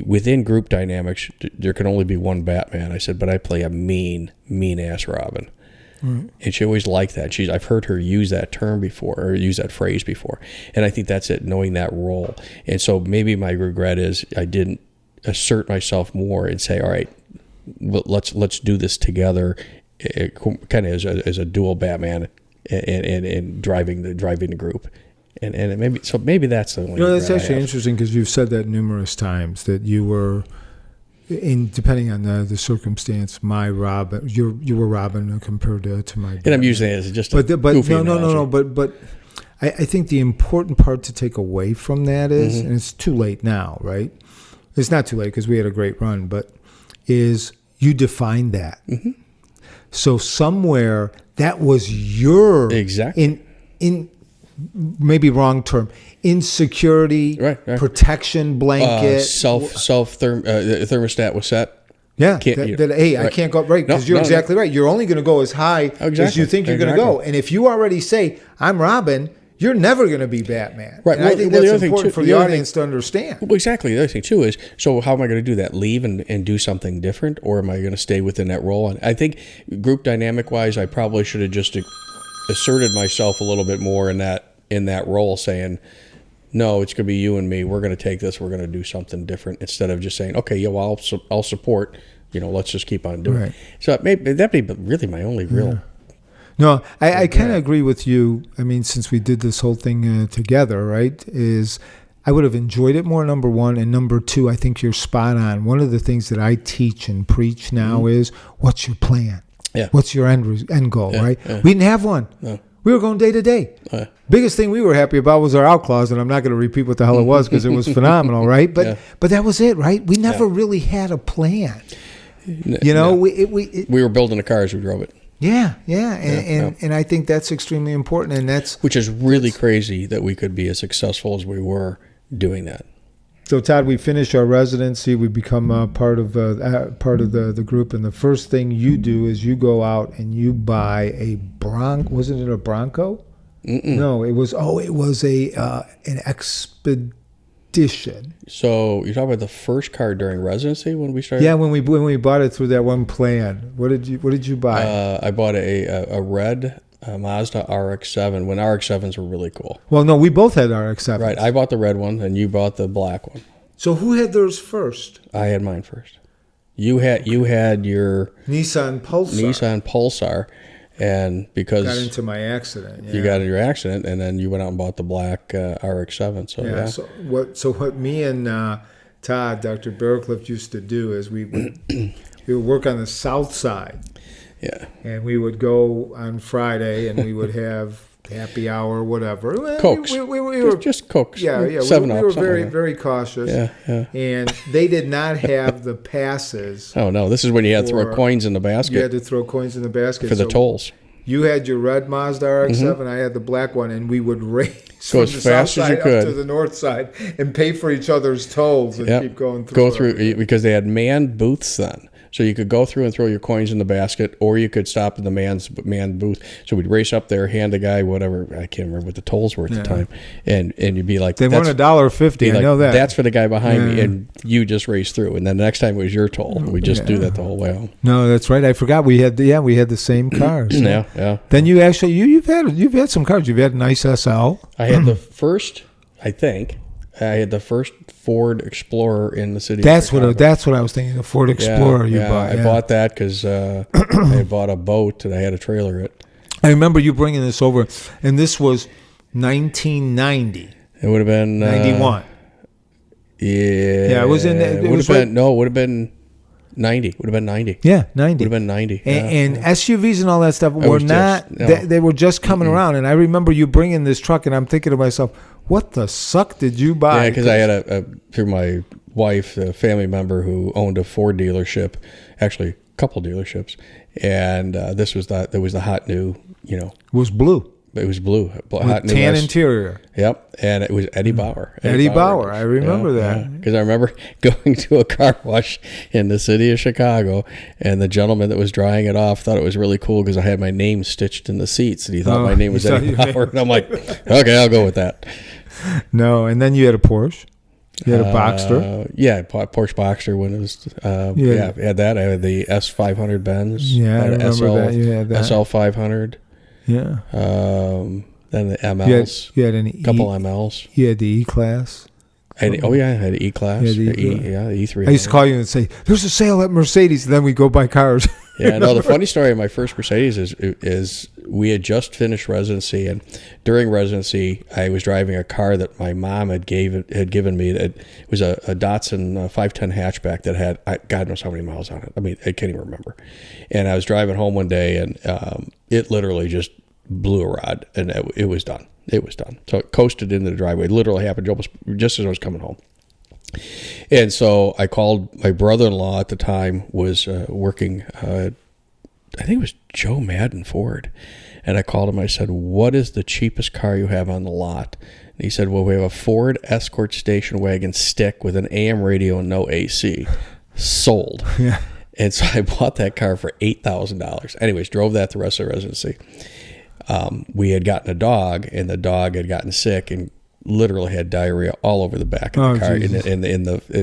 within group dynamics, there can only be one Batman. I said, but I play a mean ass Robin. Mm-hmm. And she always liked that. I've heard her use that term before, or use that phrase before. And I think that's it, knowing that role. And so maybe my regret is I didn't assert myself more and say, all right, let's do this together, kind of as a dual Batman, and driving the group. And maybe that's the only. That's actually interesting, because you've said that numerous times, that you were, depending on the circumstance, my Robin. You were Robin compared to my. And I'm using it as just but goofy no. But I think the important part to take away from that is, and it's too late now, right? It's not too late, because we had a great run, but is you defined that. Mm-hmm. So somewhere that was your exactly in maybe wrong term, insecurity, right. protection blanket, thermostat was set. Yeah, I can't go right, because you're exactly right. You're only going to go as high as you think you're going to go, and if you already say I'm Robin, you're never going to be Batman. Right. And I think that's important for the audience to understand. Well, exactly. The other thing too is, so how am I going to do that? Leave and do something different, or am I going to stay within that role? And I think group dynamic wise, I probably should have just asserted myself a little bit more in that role, saying, no, it's going to be you and me. We're going to take this. We're going to do something different, instead of just saying, okay, well, I'll support. Let's just keep on doing it. So that'd be really my only real. Yeah. No, I kind of agree with you. I mean, since we did this whole thing together, right, is I would have enjoyed it more, number one. And number two, I think you're spot on. One of the things that I teach and preach now is, what's your plan? Yeah. What's your end goal, right? Yeah. We didn't have one. No. We were going day to day. Biggest thing we were happy about was our out clause, and I'm not going to repeat what the hell it was, because it was phenomenal, right? But that was it, right? We never really had a plan. We were building the car as we drove it. Yeah, and I think that's extremely important, and that's which is really crazy that we could be as successful as we were doing that. So Todd, we finish our residency. We become part of the group, and the first thing you do is you go out and you buy a Bronco. Wasn't it a Bronco? No, it was. Oh, it was an Expedition. So you're talking about the first car during residency when we started? Yeah, when we bought it through that one plan. What did you buy? I bought a red Mazda RX-7 when RX-7s were really cool. Well, no, we both had RX-7s. Right, I bought the red one and you bought the black one. So who had theirs first? I had mine first. You had your Nissan Pulsar, and because got into my accident, you got in your accident, and then you went out and bought the black RX-7. So yeah. So what me and Todd, Dr. Barrowclift, used to do is we would work on the south side. Yeah. And we would go on Friday and we would have happy hour, whatever. Cokes. We were just Cokes. Yeah. 7-Up. We were very cautious. Yeah. And they did not have the passes. Oh, no. This is when you had to throw coins in the basket. You had to throw coins in the basket. For the tolls. You had your red Mazda RX-7, I had the black one, and we would race go from as the fast south as you side could up to the north side and pay for each other's tolls and keep going through. Go through, because they had manned booths then. So you could go through and throw your coins in the basket, or you could stop in the manned booth. So we'd race up there, hand the guy whatever, I can't remember what the tolls were at the time, and you'd be like, they weren't $1.50. I know that. That's for the guy behind me, and you just race through. And then the next time it was your toll. We just do that the whole way home. No, that's right. I forgot we had the same cars. Yeah. Then you actually you've had some cars. You've had a nice SL. I had the first, I think. I had the first Ford Explorer in the city. That's what I was thinking. The Ford Explorer you bought. I bought that because I had bought a boat and I had a trailer it. I remember you bringing this over, and this was 1990. It would have been 91. Yeah, it was in. It would have been 90. Would have been 90. Yeah, 90. Would have been 90. And SUVs and all that stuff were not. They were just coming around, and I remember you bringing this truck, and I'm thinking to myself, what the suck did you buy? Yeah, because I had through my wife, a family member who owned a Ford dealership, actually a couple dealerships, and there was the hot new, It was blue. It was blue, hot with tan interior. Yep, and it was Eddie Bauer. Eddie Bauer, I remember that. Because I remember going to a car wash in the city of Chicago, and the gentleman that was drying it off thought it was really cool because I had my name stitched in the seats, and he thought my name was Eddie Bauer. And I'm like, okay, I'll go with that. No, and then you had a Porsche. You had a Boxster. Yeah, Porsche Boxster when it was. I had that. I had the S500 Benz. Yeah, I remember that. You had that. SL500. Yeah. Then the MLs. You had a couple MLs. You had the E-Class. I had an E-Class. The E3. I used to call you and say, "There's a sale at Mercedes," and then we go buy cars. Yeah, no. The funny story of my first Mercedes is we had just finished residency, and during residency, I was driving a car that my mom had given me. It was a Datsun 510 hatchback that had God knows how many miles on it. I mean, I can't even remember. And I was driving home one day, and it literally just blew a rod, and it was done. It was done. So it coasted into the driveway. It literally happened almost just as I was coming home. And so I called my brother-in-law at the time, was working, I think it was Joe Madden Ford. And I called him. I said, what is the cheapest car you have on the lot? And he said, well, we have a Ford Escort station wagon stick with an AM radio and no AC. Sold. Yeah. And so I bought that car for $8,000. Anyways, drove that the rest of the residency. We had gotten a dog, and the dog had gotten sick and literally had diarrhea all over the back of the car,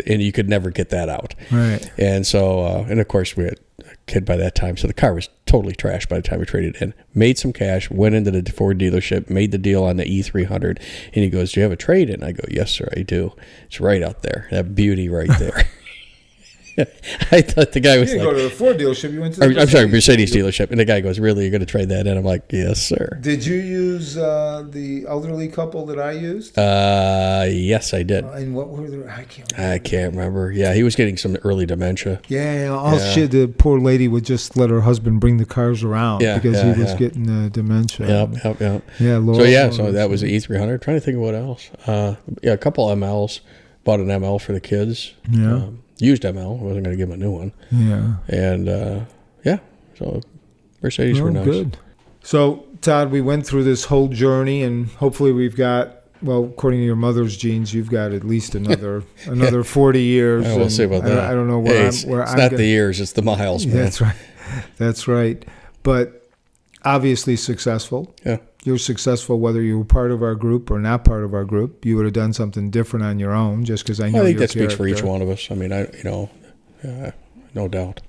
and you could never get that out. Right. And so, and of course, we had a kid by that time, so the car was totally trashed by the time we traded in. Made some cash, went into the Ford dealership, made the deal on the E300, and he goes, "Do you have a trade-in?" I go, "Yes, sir, I do. It's right out there, that beauty right there." I thought the guy was you like, didn't go to the Ford dealership. You went to the Mercedes dealership. And the guy goes, "Really? You're going to trade that in?" I'm like, "Yes, sir." Did you use the elderly couple that I used? Yes, I did. And what were their? I can't remember. Yeah, he was getting some early dementia. Yeah. Shit. The poor lady would just let her husband bring the cars around because he was getting dementia. Yep. Yeah, Lord. So that was the E300. Trying to think of what else. A couple MLs. Bought an ML for the kids. Yeah. Used ML. I wasn't going to give him a new one. Yeah. And, so Mercedes were nice. Good. So, Todd, we went through this whole journey, and hopefully we've got well, according to your mother's genes, you've got at least another 40 years. We'll see about that. I don't know where it's I'm not the years, it's the miles, man. That's right. That's right. But obviously successful. Yeah. You're successful whether you were part of our group or not part of our group. You would have done something different on your own, just because I know. I think your that speaks for each character. one of us. I mean, no doubt.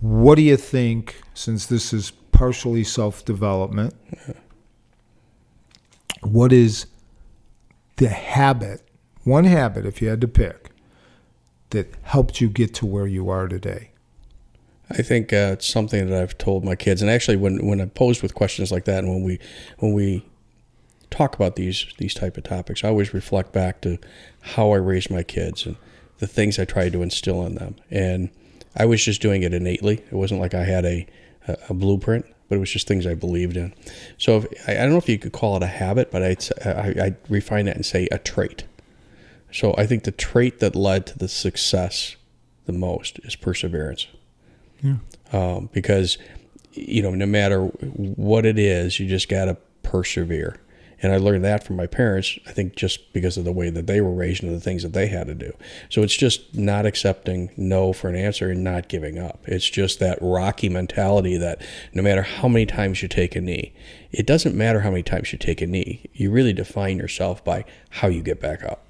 What do you think, since this is partially self-development, what is the habit, one habit, if you had to pick, that helped you get to where you are today? I think it's something that I've told my kids, and actually, when I'm posed with questions like that, and when we talk about these type of topics, I always reflect back to how I raised my kids and the things I tried to instill in them. And I was just doing it innately. It wasn't like I had a blueprint, but it was just things I believed in. So I don't know if you could call it a habit, but I'd refine that and say a trait. So I think the trait that led to the success the most is perseverance. Yeah. Because, no matter what it is, you just got to persevere. And I learned that from my parents, I think just because of the way that they were raised and the things that they had to do. So it's just not accepting no for an answer and not giving up. It's just that Rocky mentality that no matter how many times you take a knee, it doesn't matter how many times you take a knee. You really define yourself by how you get back up.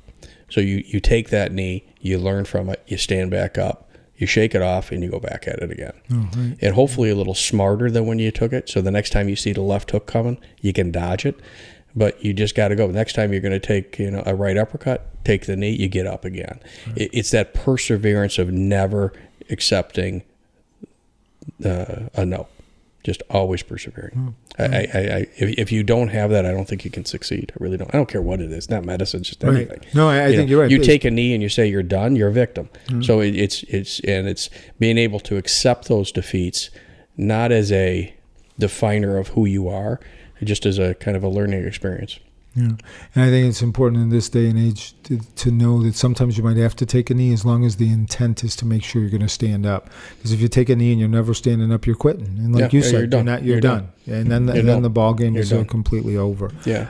So you take that knee, you learn from it, you stand back up, you shake it off, and you go back at it again. Mm-hmm. And hopefully a little smarter than when you took it. So the next time you see the left hook coming, you can dodge it. But you just got to go. Next time you're going to take a right uppercut, take the knee, you get up again. Right. It's that perseverance of never accepting a no. Just always persevering. If you don't have that, I don't think you can succeed. I really don't. I don't care what it is. Not medicine, just anything. Right. No, I think you're right. You take a knee and you say you're done, you're a victim. Mm-hmm. So it's being able to accept those defeats, not as a definer of who you are, just as a kind of a learning experience. Yeah, and I think it's important in this day and age to know that sometimes you might have to take a knee as long as the intent is to make sure you're going to stand up. Because if you take a knee and you're never standing up, you're quitting. And like you said, you're done. And then the ball game is completely over. Yeah.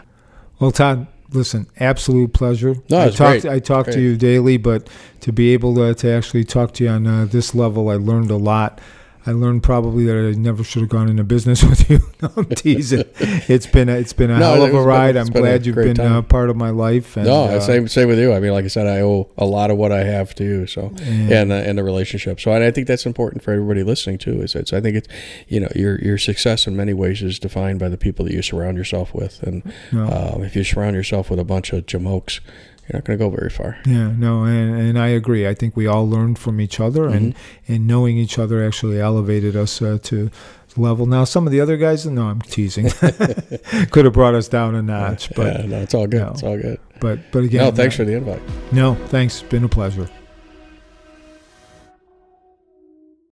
Well, Todd, listen, absolute pleasure. No, it's great. I talk to you daily, but to be able to actually talk to you on this level, I learned a lot. I learned probably that I never should have gone into business with you. No, I'm teasing. It's been a hell of a ride. I'm glad you've been part of my life. And, same with you. I mean, like I said, I owe a lot of what I have to you. So and the relationship. So and I think that's important for everybody listening too. I think it's your success in many ways is defined by the people that you surround yourself with. And if you surround yourself with a bunch of jamokes, you're not going to go very far. Yeah, no, and I agree. I think we all learned from each other, and knowing each other actually elevated us to the level. Now, some of the other guys, no, I'm teasing, could have brought us down a notch. But no, it's all good. It's all good. But again, no, thanks for the invite. No, thanks. It's been a pleasure.